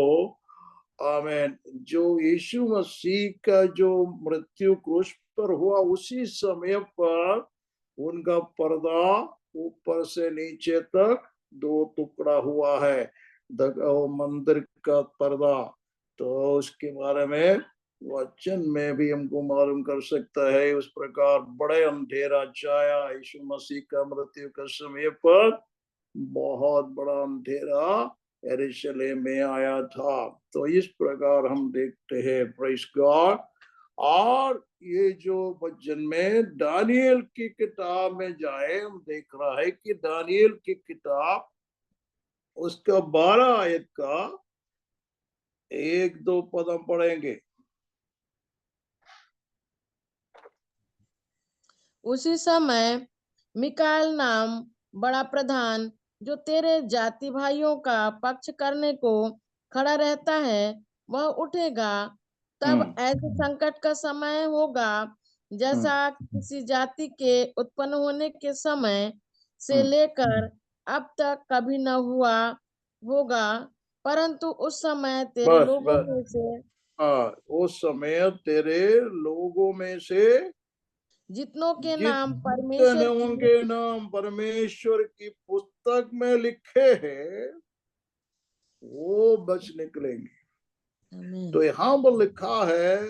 आमीन, जो यीशु मसीह का जो मृत्यु क्रूस पर हुआ, उसी समय पर उनका पर्दा ऊपर से नीचे तक 2 टुकड़ा हुआ है, मंदिर का पर्दा। तो उसके बारे में वचन में भी हमको मालूम कर सकता है। उस प्रकार बड़े अंधेरा छाया यीशु मसीह का मृत्यु के समय पर, बहुत बड़ा अंधेरा यरूशलेम में आया था। तो इस प्रकार हम देखते हैं, प्रेज़ गॉड। और ये जो वचन में दानियल की किताब में जाए, हम देख रहा है कि दानियल की किताब उसका 12 आयत का 1-2 पद हम पढ़ेंगे। उसी समय मिकाएल नाम बड़ा प्रधान, जो तेरे जाति भाइयों का पक्ष करने को खड़ा रहता है, वह उठेगा। तब ऐसे संकट का समय होगा जैसा किसी जाति के उत्पन्न होने के समय से लेकर अब तक कभी न हुआ होगा। परंतु उस समय तेरे बस लोगों बस में से उस समय तेरे लोगों में से जितनों के नाम परमेश्वर जितनों की के नाम परमेश्वर की पुस्तक में लिखे हैं, वो बच निकलेंगे। आमीन। तो यहाँ पर लिखा है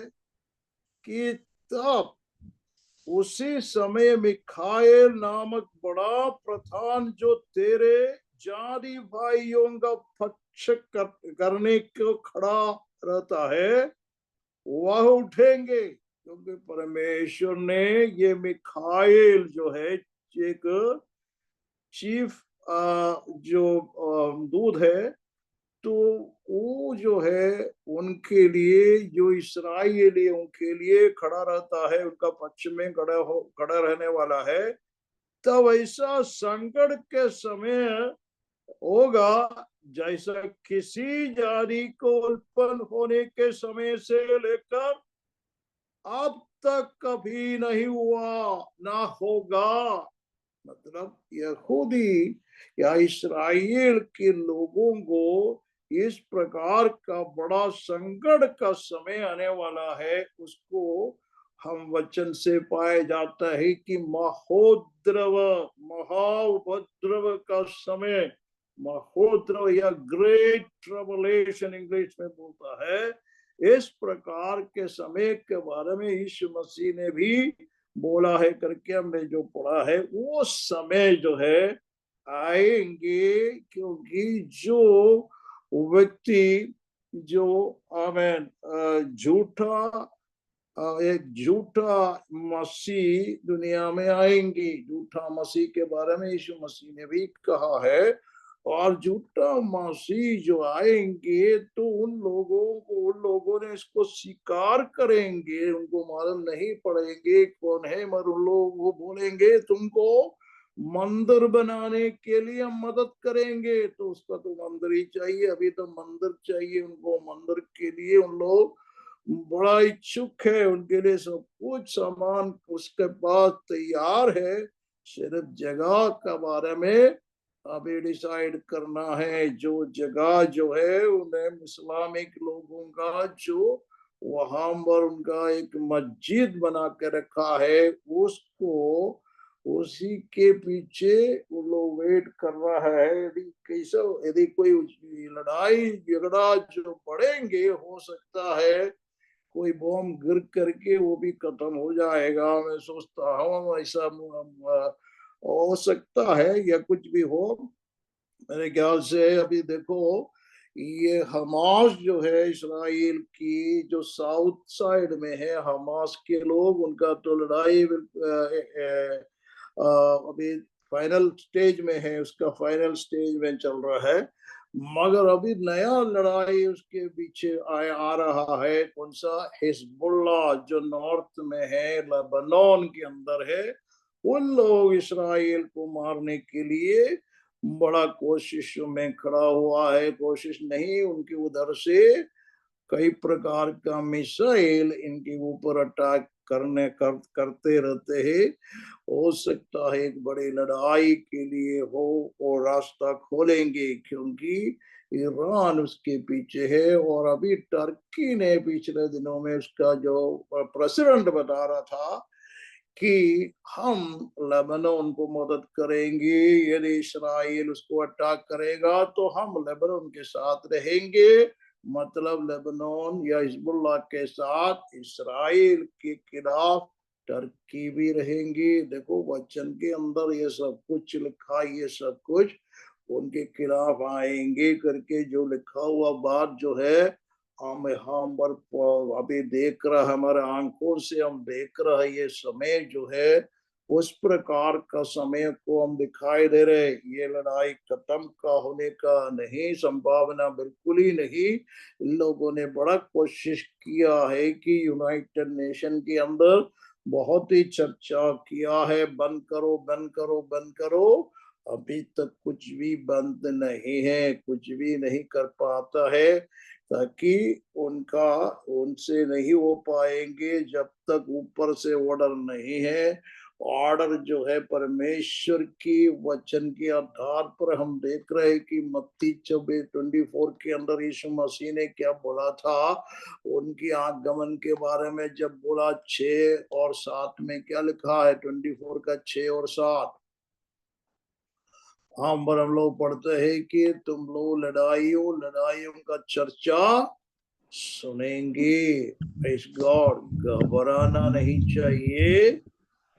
कि तब उसी समय मिखाएल नामक बड़ा प्रधान, जो तेरे जाति भाइयों का पक्ष करने को खड़ा रहता है, वह उठेंगे। क्योंकि परमेश्वर ने ये मिखाएल जो है, एक चीफ जो दूत है, तो वो जो है उनके लिए, जो इस्राएली उनके लिए खड़ा रहता है, उनका पक्ष में खड़ा रहने वाला है। तब ऐसा संकट के समय होगा जैसा किसी जाति को उत्पन्न होने के समय से लेकर अब तक कभी नहीं हुआ, ना होगा। मतलब यहूदी या इस्राएल के लोगों को इस प्रकार का बड़ा संकट का समय आने वाला है, उसको हम वचन से पाए जाता है कि महोद्रव, महाउपद्रव का समय, महोद्रव या ग्रेट ट्रबलेशन इंग्लिश में बोलता है, इस प्रकार के समय के बारे में यीशु मसीह ने भी बोला है करके हमने जो पढ़ा है, वो समय जो है आएंगे, क्योंकि जो व्यक्ति जो आमेन झूठा एक झूठा मसीह दुनिया में आएंगे, झूठा मसीह के बारे में यीशु मसीह ने भी कहा है, और झूठा मसीह जो आएंगे तो उन लोगों ने इसको स्वीकार करेंगे, उनको मालूम नहीं पड़ेंगे कौन है, मगर उन लोग वो बोलेंगे तुमको मंदिर बनाने के लिए हम मदद करेंगे, तो उसका तो मंदिर ही चाहिए, अभी तो मंदिर चाहिए उनको, मंदिर के लिए उन लोग बड़ा इच्छुक है, उनके लिए सब कुछ सामान उसके पास तैयार है, सिर्फ जगह के बारे में अभी डिसाइड करना है। जो जगह जो है उन्हें इस्लामिक लोगों का जो वहां पर उनका एक मस्जिद बना के रखा है, उसको उसी के पीछे वो लोग वेट कर रहा है। यदि कोई लड़ाई झगड़ा जो पड़ेंगे, हो सकता है कोई बॉम्ब गिर करके वो भी खत्म हो जाएगा, मैं सोचता हूँ ऐसा हो सकता है, या कुछ भी हो मेरे ख्याल से। अभी देखो ये हमास जो है इस्राइल की जो साउथ साइड में है, हमास के लोग, उनका तो लड़ाई अभी फाइनल स्टेज में है, उसका फाइनल स्टेज में चल रहा है, मगर अभी नया लड़ाई उसके पीछे आ रहा है। कौन सा? हिजबुल्लाह जो नॉर्थ में है, लेबनान के अंदर है, उन लोग इसराइल को मारने के लिए बड़ा कोशिश में खड़ा हुआ है। कोशिश नहीं, उनके उधर से कई प्रकार का मिसाइल इनके ऊपर अटैक करते रहते हैं। हो सकता है एक बड़ी लड़ाई के लिए हो और रास्ता खोलेंगे, क्योंकि ईरान उसके पीछे है। और अभी टर्की ने पिछले दिनों में उसका जो प्रेसिडेंट बता रहा था कि हम लेबनान को मदद करेंगे, यदि इस्राइल उसको अटैक करेगा तो हम लेबनान के साथ रहेंगे, मतलब लेबनान या हिजबुल्लाह के साथ इस्राइल के खिलाफ टर्की भी रहेंगे। देखो वचन के अंदर ये सब कुछ लिखा, ये सब कुछ उनके खिलाफ आएंगे करके जो लिखा हुआ बात जो है, हम अभी देख रहा, हमारे आंखों से हम देख रहे, ये समय जो है उस प्रकार का समय को हम दिखाई दे रहे। ये लड़ाई खत्म का होने का नहीं, संभावना बिल्कुल ही नहीं। इन लोगों ने बड़ा कोशिश किया है कि यूनाइटेड नेशन के अंदर बहुत ही चर्चा किया है, बंद करो बंद करो बंद करो, अभी तक कुछ भी बंद नहीं है, कुछ भी नहीं कर पाता है, ताकि उनसे नहीं हो पाएंगे जब तक ऊपर से ऑर्डर नहीं है। ऑर्डर जो है परमेश्वर की वचन के आधार पर हम देख रहे हैं कि मत्ती 24 के अंदर यीशु मसीह ने क्या बोला था, उनकी आगमन के बारे में जब बोला 6 और 7 में क्या लिखा है, 24 का 6 और 7 हम लोग पढ़ते हैं कि तुम लोग लड़ाइयों का चर्चा सुनेंगे। प्रेज़ गॉड, घबराना नहीं चाहिए।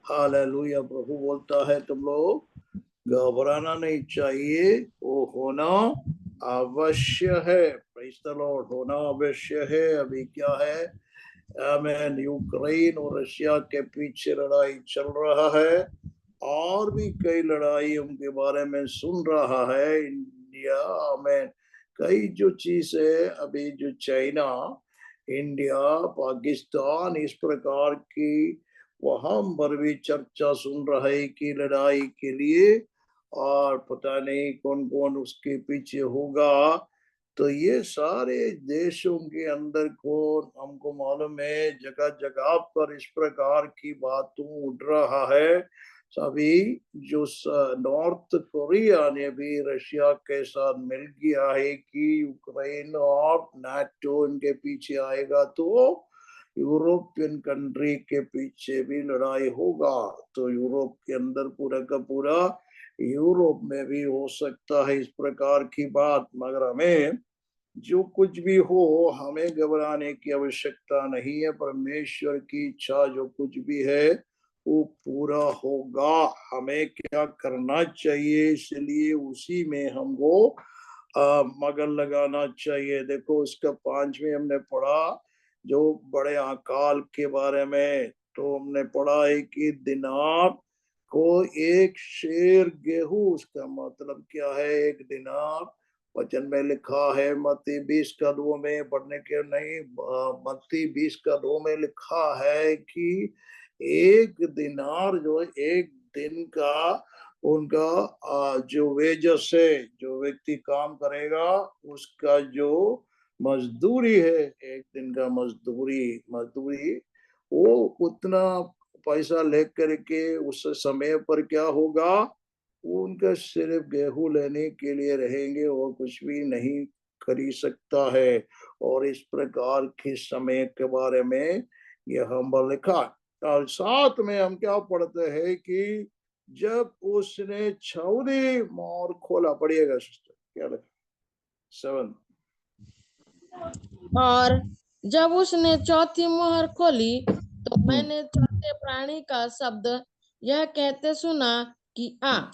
हालेलुया। प्रभु बोलता है तुम लोग घबराना नहीं चाहिए, वो होना अवश्य है। प्रेज़ द लॉर्ड, होना अवश्य है। अभी क्या है, आमीन, यूक्रेन और रशिया के पीछे लड़ाई चल रहा है, और भी कई लड़ाइयों के बारे में सुन रहा है इंडिया में। कई जो चीज है अभी, जो चाइना, इंडिया, पाकिस्तान, इस प्रकार की वहां पर भी चर्चा सुन रहा है कि लड़ाई के लिए, और पता नहीं कौन कौन उसके पीछे होगा। तो ये सारे देशों के अंदर कौन, हमको मालूम है जगह जगह पर इस प्रकार की बातों उठ रहा है। सभी जो नॉर्थ कोरिया ने भी रशिया के साथ मिल गया है कि यूक्रेन और नाटो इनके पीछे आएगा तो यूरोपियन कंट्री के पीछे भी लड़ाई होगा, तो यूरोप के अंदर पूरा का पूरा यूरोप में भी हो सकता है इस प्रकार की बात। मगर हमें जो कुछ भी हो, हमें घबराने की आवश्यकता नहीं है। परमेश्वर की इच्छा जो कुछ भी है वो पूरा होगा। हमें क्या करना चाहिए, इसलिए उसी में हमको मगन लगाना चाहिए। देखो उसका 5वें हमने पढ़ा जो बड़े अकाल के बारे में, तो हमने पढ़ा है कि दिनार को एक शेर गेहूं, उसका मतलब क्या है एक दिनार? वचन में लिखा है मत्ती 20:2 में, पढ़ने के नहीं, मत्ती 20:2 में लिखा है कि एक दिनार जो है एक दिन का उनका जो वेजस है, जो व्यक्ति काम करेगा उसका जो मजदूरी है, एक दिन का मजदूरी वो उतना पैसा लेकर के उस समय पर क्या होगा, वो उनका सिर्फ गेहूं लेने के लिए रहेंगे और कुछ भी नहीं खरीद सकता है। और इस प्रकार के समय के बारे में यह हम लिखा। और साथ में हम क्या पढ़ते हैं कि जब उसने 6वीं मोहर खोला, पढ़िएगा सिस्टर क्या लिखा 7। और जब उसने 4थी मोहर खोली तो मैंने चौथे प्राणी का शब्द यह कहते सुना कि आ।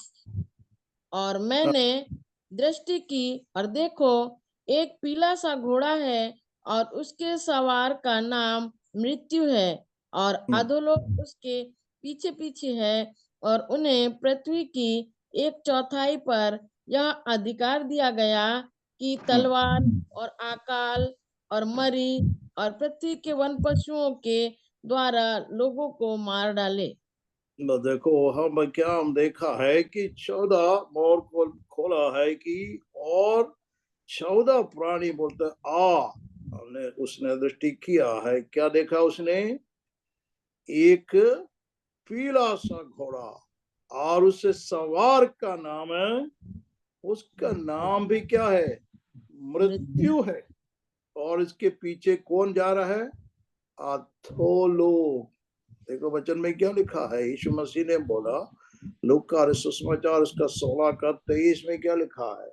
और मैंने दृष्टि की और देखो एक पीला सा घोड़ा है और उसके सवार का नाम मृत्यु है और अधोलोक उसके पीछे पीछे है। और उन्हें पृथ्वी की 1/4 पर यह अधिकार दिया गया कि तलवार और अकाल और मरी और पृथ्वी के वन पशुओं के द्वारा लोगों को मार डाले। देखो हम क्या हम देखा है कि 14 मोर खोला है कि और 14 प्राणी बोलते आ। हमने उसने दृष्टि किया है, क्या देखा उसने? एक पीला सा घोड़ा और उससे सवार का नाम है, उसका नाम भी क्या है? मृत्यु है। और इसके पीछे कौन जा रहा है? अधोलोक। देखो वचन में क्या लिखा है, यीशु मसीह ने बोला लूका सुसमाचार उसका 16:23 में क्या लिखा है?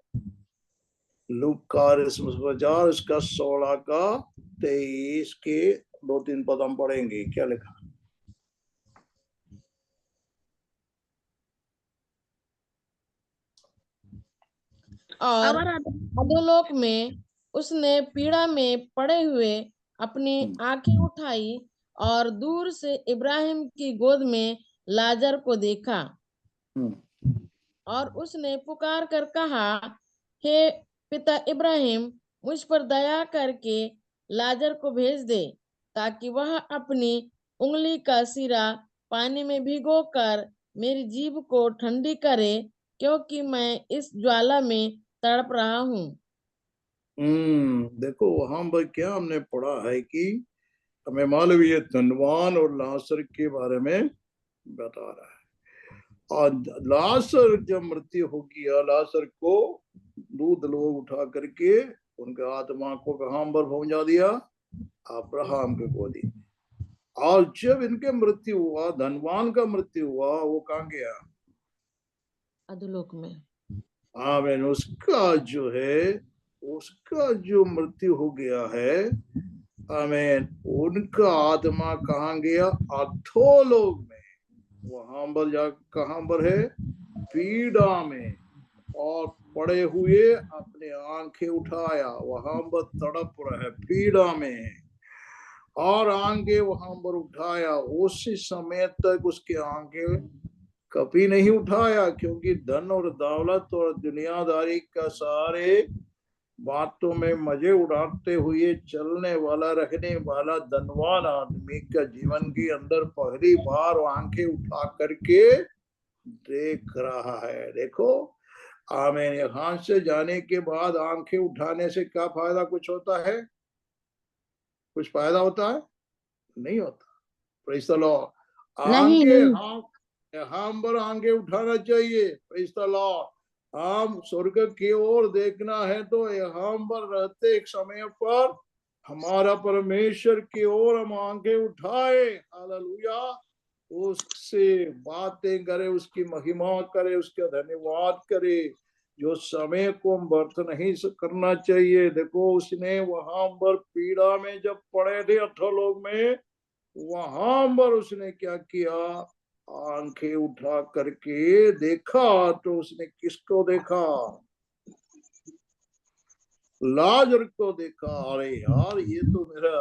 लूका सुसमाचार उसका 16:23 के 2-3 पद हम पढ़ेंगे, क्या लिखा? और अधोलोक में उसने पीड़ा में पड़े हुए अपनी आंखें उठाई और दूर से इब्राहिम की गोद में लाजर को देखा। और उसने पुकार कर कहा, हे पिता इब्राहिम, मुझ पर दया करके लाजर को भेज दे ताकि वह अपनी उंगली का सिरा पानी में भिगोकर मेरी जीभ को ठंडी करे, क्योंकि मैं इस ज्वाला में तड़प रहा हूँ। देखो वहां पर क्या हमने पढ़ा है कि हमें मालवीय धनवान और लासर के बारे में बता रहा है। और लासर जब मृत्यु हो गया, लासर को दूध लोग उठा करके उनके आत्मा को कहां पर पहुंचा दिया? अब्राहम के गोदी। और जब इनके मृत्यु हुआ, धनवान का मृत्यु हुआ, वो कहां गया? अधोलोक में। आमीन। उसका जो है, उसका जो मृत्यु हो गया है, आमीन, उनका आत्मा कहाँ गया? अधोलोक में। वहां पर जा कहां पर है? पीड़ा में। और पड़े हुए अपने आंखें उठाया, वहां पर तड़प रहे पीड़ा में, और आंखें वहां पर उठाया। उसी समय तक उसके आंखें कभी नहीं उठाया, क्योंकि धन और दौलत और दुनियादारी का सारे बातों में मजे उड़ाते हुए चलने वाला, रखने वाला धनवान आदमी का जीवन के अंदर पहली बार आंखें उठा करके देख रहा है। देखो आमीन। यहाँ से जाने के बाद आंखें उठाने से क्या फायदा? कुछ होता है? कुछ फायदा होता है? नहीं होता। Praise the Lord. आंखें हम यहाँ पर आंखें उठाना चाहिए। Praise the Lord. हम स्वर्ग की ओर देखना है तो यहाँ पर रहते एक समय पर हमारा परमेश्वर की ओर हम आंखें उठाए, हालेलुया, उससे बातें करे, उसकी महिमा करे, उसका धन्यवाद करे। जो समय को हम व्यर्थ नहीं करना चाहिए। देखो उसने वहां पर पीड़ा में जब पड़े थे अधोलोक में, वहां पर उसने क्या किया, आंखें उठा करके देखा। तो उसने किसको देखा? लाजर को देखा। अरे यार, ये तो मेरा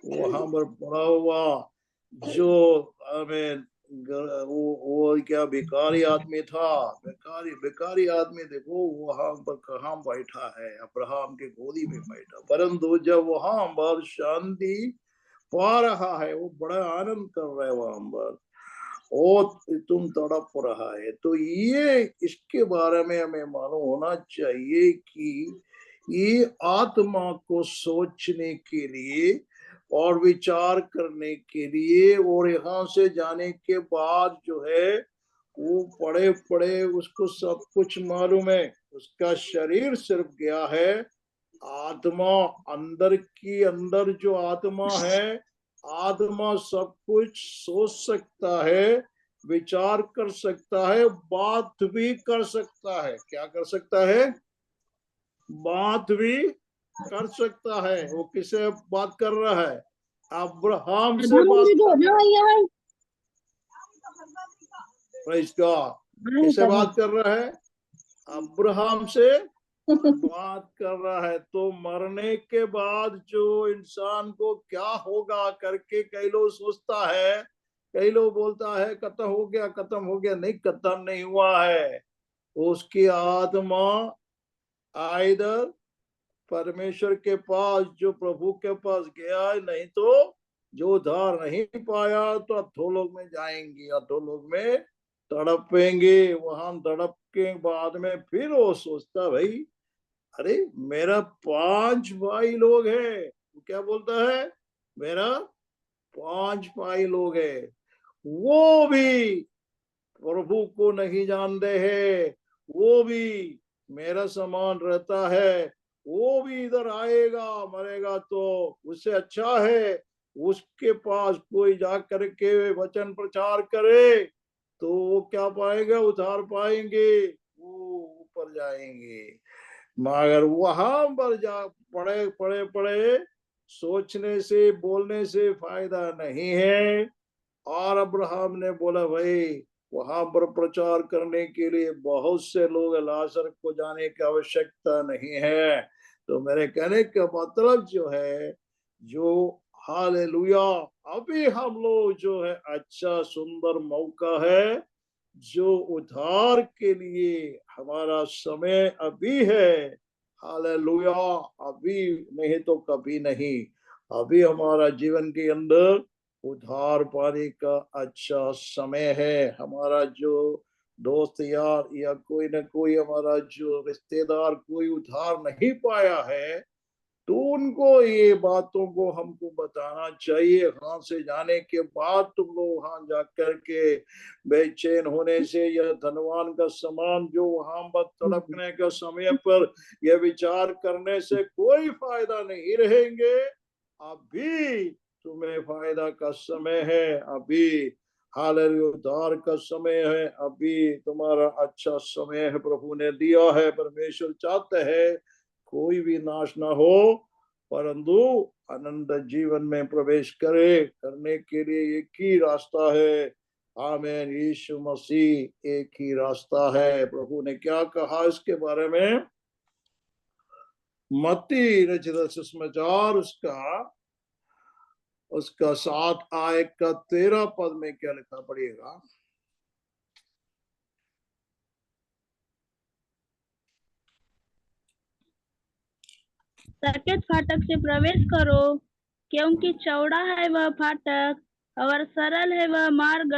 वहां पर पड़ा हुआ जो हमें वो क्या बेकारी आदमी था, बेकारी आदमी, देखो वहां पर कहाँ बैठा है, अब्राहम के गोदी में बैठा। परंतु जब वहां पर शांति पा रहा है, वो बड़ा आनंद कर रहा है वहां पर, और तुम तड़प रहा है। तो ये इसके बारे में हमें मालूम होना चाहिए कि ये आत्मा को सोचने के लिए और विचार करने के लिए, और यहाँ से जाने के बाद जो है वो पड़े पड़े उसको सब कुछ मालूम है। उसका शरीर सिर्फ गया है, आत्मा अंदर की अंदर जो आत्मा है, आत्मा सब कुछ सोच सकता है, विचार कर सकता है, बात भी कर सकता है। क्या कर सकता है? बात भी कर सकता है। वो किसे बात कर रहा है? अब्राहम से बात कर रहा है। Praise God. किसे बात कर रहा है? अब्राहम से बात कर रहा है। तो मरने के बाद जो इंसान को क्या होगा करके कई लोग सोचता है, कई लोग बोलता है खत्म हो गया, खत्म हो गया। नहीं, खत्म नहीं हुआ है। उसकी आत्मा आइदर परमेश्वर के पास, जो प्रभु के पास गया है, नहीं तो जो उद्धार नहीं पाया तो अधोलोक में जाएंगे, अधोलोक में तड़पेंगे। वहां तड़प के बाद में फिर वो सोचता, भाई अरे मेरा 5 भाई लोग है। क्या बोलता है? मेरा 5 भाई लोग है, वो भी प्रभु को नहीं जानते हैं, वो भी मेरा समान रहता है, वो भी इधर आएगा, मरेगा तो उससे अच्छा है उसके पास कोई जा करके वचन प्रचार करे, तो वो क्या पाएगा? उद्धार पाएंगे, वो ऊपर जाएंगे। मगर वहां पर जा पड़े पड़े पड़े सोचने से, बोलने से फायदा नहीं है। और अब्राहम ने बोला, भाई वहां पर प्रचार करने के लिए बहुत से लोग, लाजर को जाने की आवश्यकता नहीं है। तो मेरे कहने का मतलब जो है, जो हालेलुया, अभी हम लोग जो है अच्छा सुंदर मौका है, जो उद्धार के लिए हमारा समय अभी है। हालेलुया, अभी नहीं तो कभी नहीं। अभी हमारा जीवन के अंदर उधार पाने का अच्छा समय है। हमारा जो दोस्त यार या कोई ना कोई हमारा जो रिश्तेदार कोई उधार नहीं पाया है, तो उनको ये बातों को हमको बताना चाहिए। वहां से जाने के बाद तुम लोग वहां जाकर के बेचैन होने से, या धनवान का समान जो वहां पर तड़पने का समय पर यह विचार करने से कोई फायदा नहीं रहेंगे। अभी तुम्हें फायदा का समय है, अभी हालेलुया उद्धार का समय है, अभी तुम्हारा अच्छा समय है, प्रभु ने दिया है। परमेश्वर चाहते हैं कोई भी नाश ना हो, परंतु अनंत जीवन में प्रवेश करने के लिए एक ही रास्ता है। आमीन। यीशु मसीह एक ही रास्ता है। प्रभु ने क्या कहा इसके बारे में? मत्ती रचित सुसमाचार उसका 7 आयत का 13 पद में क्या लिखा पड़ेगा? सकेत फाटक से प्रवेश करो, क्योंकि चौड़ा है वह फाटक और सरल है वह मार्ग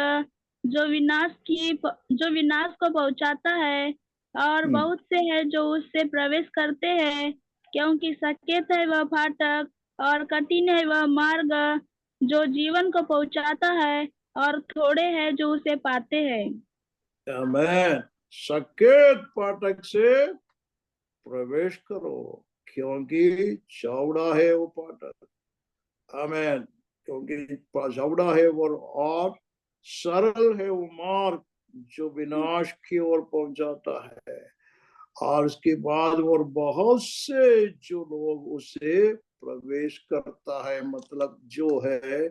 जो विनाश को पहुंचाता है, और बहुत से हैं जो उससे प्रवेश करते हैं। क्योंकि सकेत है वह फाटक और कठिन है वह मार्ग जो जीवन को पहुंचाता है, और थोड़े हैं जो उसे पाते हैं। आमीन। सकेत फाटक से प्रवेश करो। क्योंकि चौड़ा है वो फाटक। आमीन। क्योंकि चौड़ा है वो और सरल है वो मार्ग जो विनाश की ओर पहुंचाता है, और उसके बाद वो बहुत से जो लोग उसे प्रवेश करता है। मतलब जो है,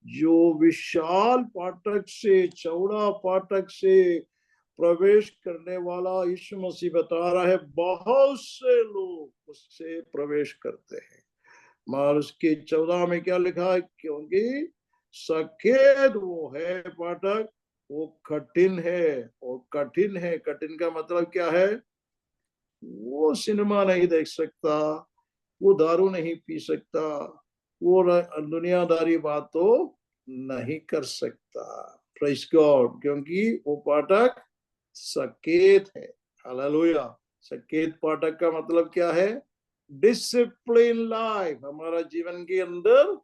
जो विशाल फाटक से, चौड़ा फाटक से प्रवेश करने वाला यीशु मसीह बता रहा है, बहुत से लोग उससे प्रवेश करते हैं। मगर उसके 14 में क्या लिखा है? क्योंकि सकेत वो है फाटक, वो कठिन है। और कठिन है, कठिन का मतलब क्या है? वो सिनेमा नहीं देख सकता, वो दारू नहीं पी सकता, वो दुनियादारी बात तो नहीं कर सकता। Praise God. क्योंकि वो फाटक सकेत है। हालेलुया। सकेत फाटक का मतलब क्या है? Discipline life. हमारा जीवन के अंदर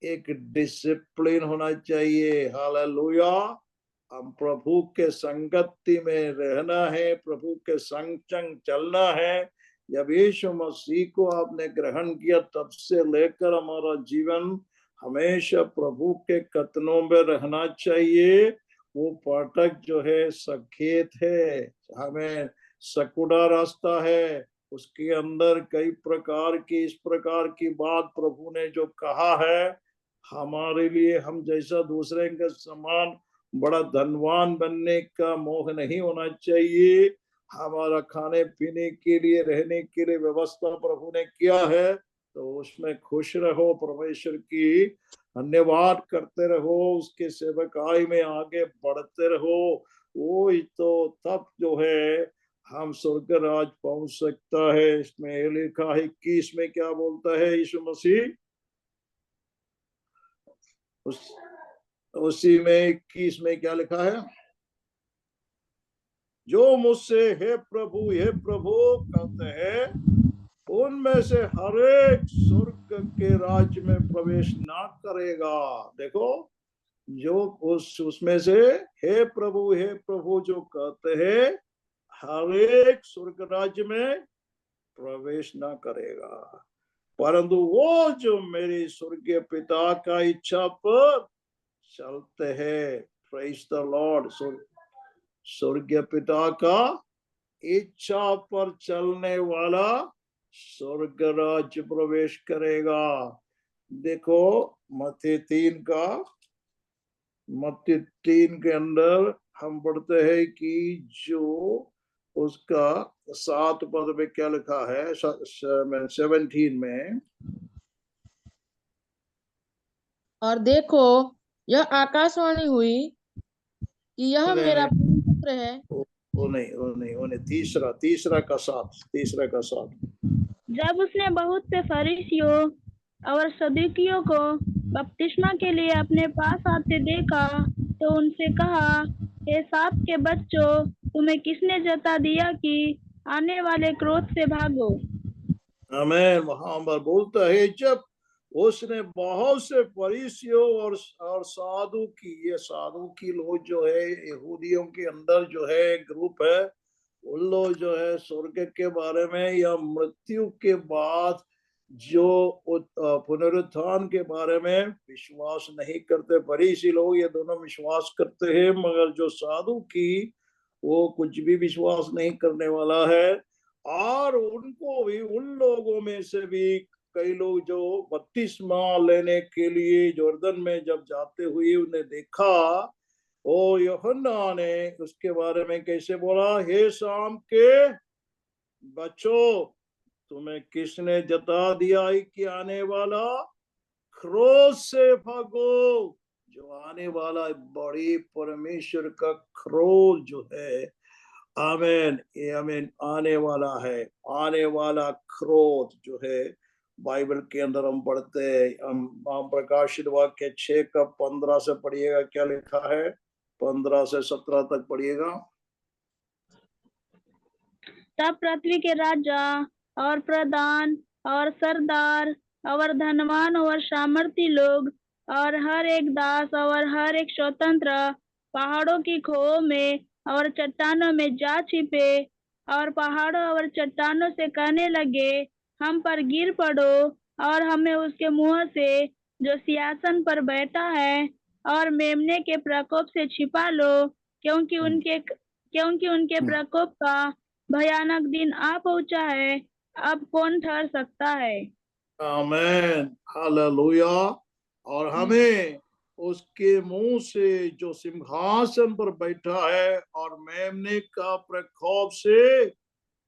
एक डिसिप्लिन होना चाहिए। हालेलुया। हम प्रभु के संगति में रहना है, प्रभु के संग चलना है। जब यीशु मसीह को आपने ग्रहण किया तब से लेकर हमारा जीवन हमेशा प्रभु के कथनों में रहना चाहिए। वो फाटक जो है सकेत है, हमें सकुड़ा रास्ता है, उसके अंदर कई प्रकार की, इस प्रकार की बात प्रभु ने जो कहा है हमारे लिए, हम जैसा दूसरे के समान बड़ा धनवान बनने का मोह नहीं होना चाहिए। हमारा खाने पीने के लिए, रहने के लिए व्यवस्था प्रभु ने किया है, तो उसमें खुश रहो, परमेश्वर की धन्यवाद करते रहो, उसके सेवकाई में आगे बढ़ते रहो। वो ही तो तब जो है हम स्वर्ग राज पहुंच सकता है। इसमें लिखा है 21 में क्या बोलता है यीशु मसीह? उसी में 21 में क्या लिखा है? जो मुझसे हे प्रभु कहते हैं, उनमें से हर एक स्वर्ग के राज्य में प्रवेश ना करेगा। देखो, जो उसमें से हे प्रभु जो कहते हैं, हर एक स्वर्ग राज्य में प्रवेश ना करेगा, परंतु वो जो मेरी स्वर्गीय पिता का इच्छा पर चलते हैं। Praise the Lord. स्वर्गीय पिता का इच्छा पर चलने वाला स्वर्ग राज्य प्रवेश करेगा। देखो मत्ती 3 के अंदर हम पढ़ते हैं कि जो उसका 7 पद में क्या लिखा है? 17 में, और देखो यह आकाशवाणी हुई कि यह मेरा पुत्र है। वो नहीं, तीसरा का 7। जब उसने बहुत से फरीसियों और सदूकियों को बपतिस्मा के लिए अपने पास आते देखा तो उनसे कहा, हे साप के बच्चों, तुम्हें किसने जता दिया कि आने वाले क्रोध से भागो? आमीन। वहां पर बोलता है, जब उसने बहुत से फरीसियों और साधु की, ये साधु की लोग जो है, यहूदियों के अंदर जो है ग्रुप है, उन लोग जो है स्वर्ग के बारे में या मृत्यु के बाद जो पुनरुत्थान के बारे में विश्वास नहीं करते। फरीसी लोग ये दोनों विश्वास करते हैं, मगर जो साधु की वो कुछ भी विश्वास नहीं करने वाला है। और उनको भी, उन लोगों में से भी कई लोग जो बपतिस्मा लेने के लिए यरदन में जब जाते हुए उन्हें देखा, ओ यूहन्ना ने उसके बारे में कैसे बोला, हे शाम के बच्चों, तुम्हें किसने जता दिया कि आने वाला क्रोध से भागो? जो आने वाला बड़ी परमेश्वर का क्रोध जो है, आमीन, ये आमीन, आने वाला है। आने वाला क्रोध जो है बाइबल के अंदर हम पढ़ते हैं। हम प्रकाशित वाक्य 6 का 15 से पढ़िएगा, क्या लिखा है? 15 से 17 तक पढ़िएगा। तब पृथ्वी के राजा और प्रधान और सरदार और धनवान और सामर्थी लोग और हर एक दास और हर एक स्वतंत्र पहाड़ों की खोह में और चट्टानों में जा छिपे और पहाड़ों और चट्टानों से कहने लगे, हम पर गिर पड़ो और हमें उसके मुंह से जो सिंहासन पर बैठा है और मेमने के प्रकोप से छिपा लो, क्योंकि उनके प्रकोप का भयानक दिन आ पहुंचा है। अब कौन ठहर सकता है? आमेन, हालेलुया। और हमें उसके मुंह से जो सिंहासन पर बैठा है और मेमने का प्रकोप से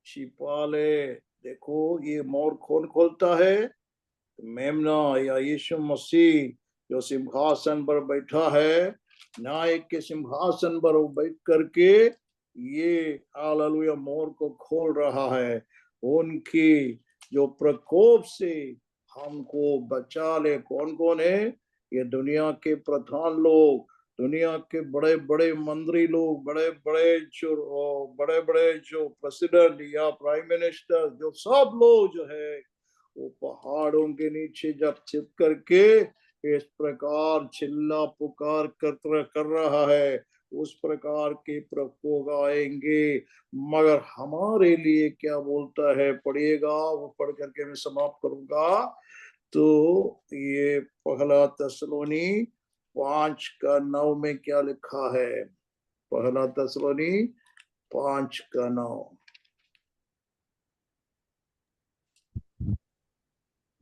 छिपा ले। देखो, ये मोर कौन खोलता है? मेमना या यीशु मसीह जो सिंहासन पर बैठा है, न्याय के सिंहासन पर वो बैठ करके ये हालेलुया मोर को खोल रहा है। उनकी जो प्रकोप से हमको बचा ले। कौन कौन है? ये दुनिया के प्रधान लोग, दुनिया के बड़े बड़े मंत्री लोग, बड़े बड़े जो प्रेसिडेंट या प्राइम मिनिस्टर, जो सब लोग जो है वो पहाड़ों के नीचे जब छिप करके इस प्रकार चिल्ला पुकार कर रहा है, उस प्रकार के प्रकोप आएंगे। मगर हमारे लिए क्या बोलता है? पढ़िएगा, वो पढ़ करके मैं समाप्त करूंगा। तो ये पहला तसलोनी 5:9 में क्या लिखा है? पहला तसलोनी 5:9।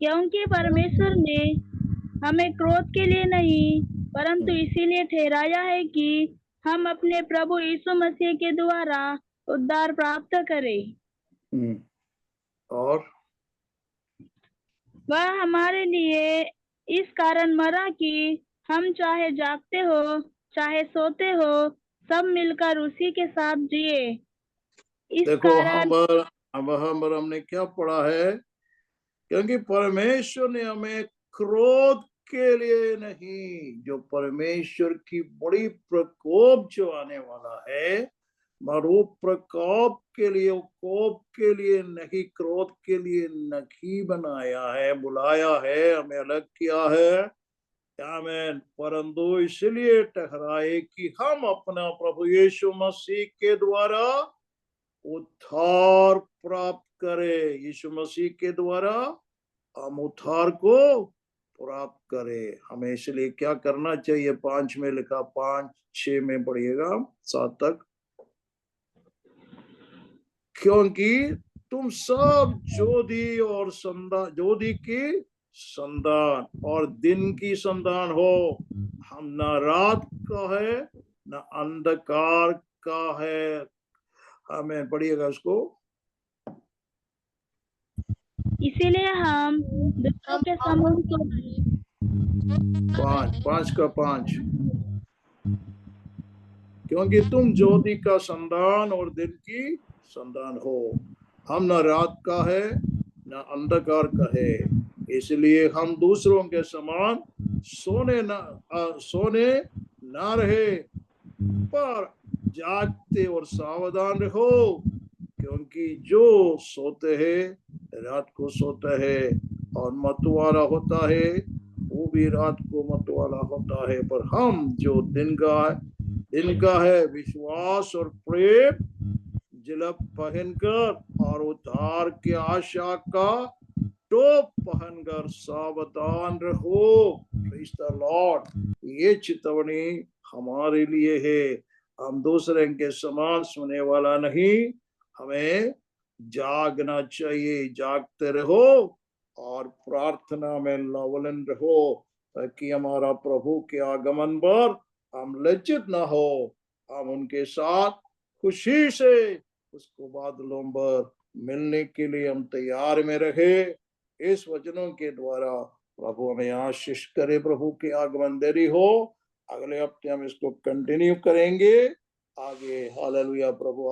क्योंकि परमेश्वर ने हमें क्रोध के लिए नहीं, परंतु इसीलिए ठहराया है कि हम अपने प्रभु यीशु मसीह के द्वारा उद्धार प्राप्त करें। और वह हमारे लिए इस कारण मरा कि हम चाहे जागते हो चाहे सोते हो, सब मिलकर उसी के साथ जिए। इस देखो, कारण हमने क्या पढ़ा है? क्योंकि परमेश्वर ने हमें क्रोध के लिए नहीं, जो परमेश्वर की बड़ी प्रकोप जो आने वाला है, वो प्रकोप के लिए, कोप के लिए नहीं, क्रोध के लिए नहीं बनाया है, बुलाया है, हमें अलग किया है। आमीन। परंतु इसलिए ठहराए कि हम अपना प्रभु यीशु मसीह के द्वारा उद्धार प्राप्त करें। यीशु मसीह के द्वारा हम उद्धार को प्राप्त करें। हमें इसलिए क्या करना चाहिए? 5 में लिखा, 5:6 में पढ़िएगा 7 तक। क्योंकि तुम सब जोधी की संतान और दिन की संतान हो। हम न रात का है न अंधकार का है। हमें पढ़िएगा उसको। इसीलिए हम दुष्टों के समूह को 5:5 क्योंकि तुम ज्योति का संतान और दिन की संतान हो। हम न रात का है न अंधकार का है। इसलिए हम दूसरों के समान सोने ना रहे, पर जागते और सावधान रहो। क्योंकि जो सोते हैं रात को सोता है और मतवाला होता है, वो भी रात को मतवाला होता है। पर हम जो दिन का है विश्वास और प्रेम जिलब पहनकर और उद्धार की आशा का टोप पहनकर सावधान रहो। Praise the Lord. ये चितवनी हमारे लिए है। हम दूसरे के समान सुने वाला नहीं, हमें जागना चाहिए। जागते रहो और प्रार्थना में लवलन रहो, ताकि हमारा प्रभु के आगमन पर हम लज्जित ना हो। हम उनके साथ खुशी से उसको बादलों पर मिलने के लिए हम तैयार में रहे। इस वचनों के द्वारा प्रभु हमें आशीष करे। प्रभु के आगमन देरी हो, अगले हफ्ते हम इसको कंटिन्यू करेंगे आगे। हालेलुया। प्रभु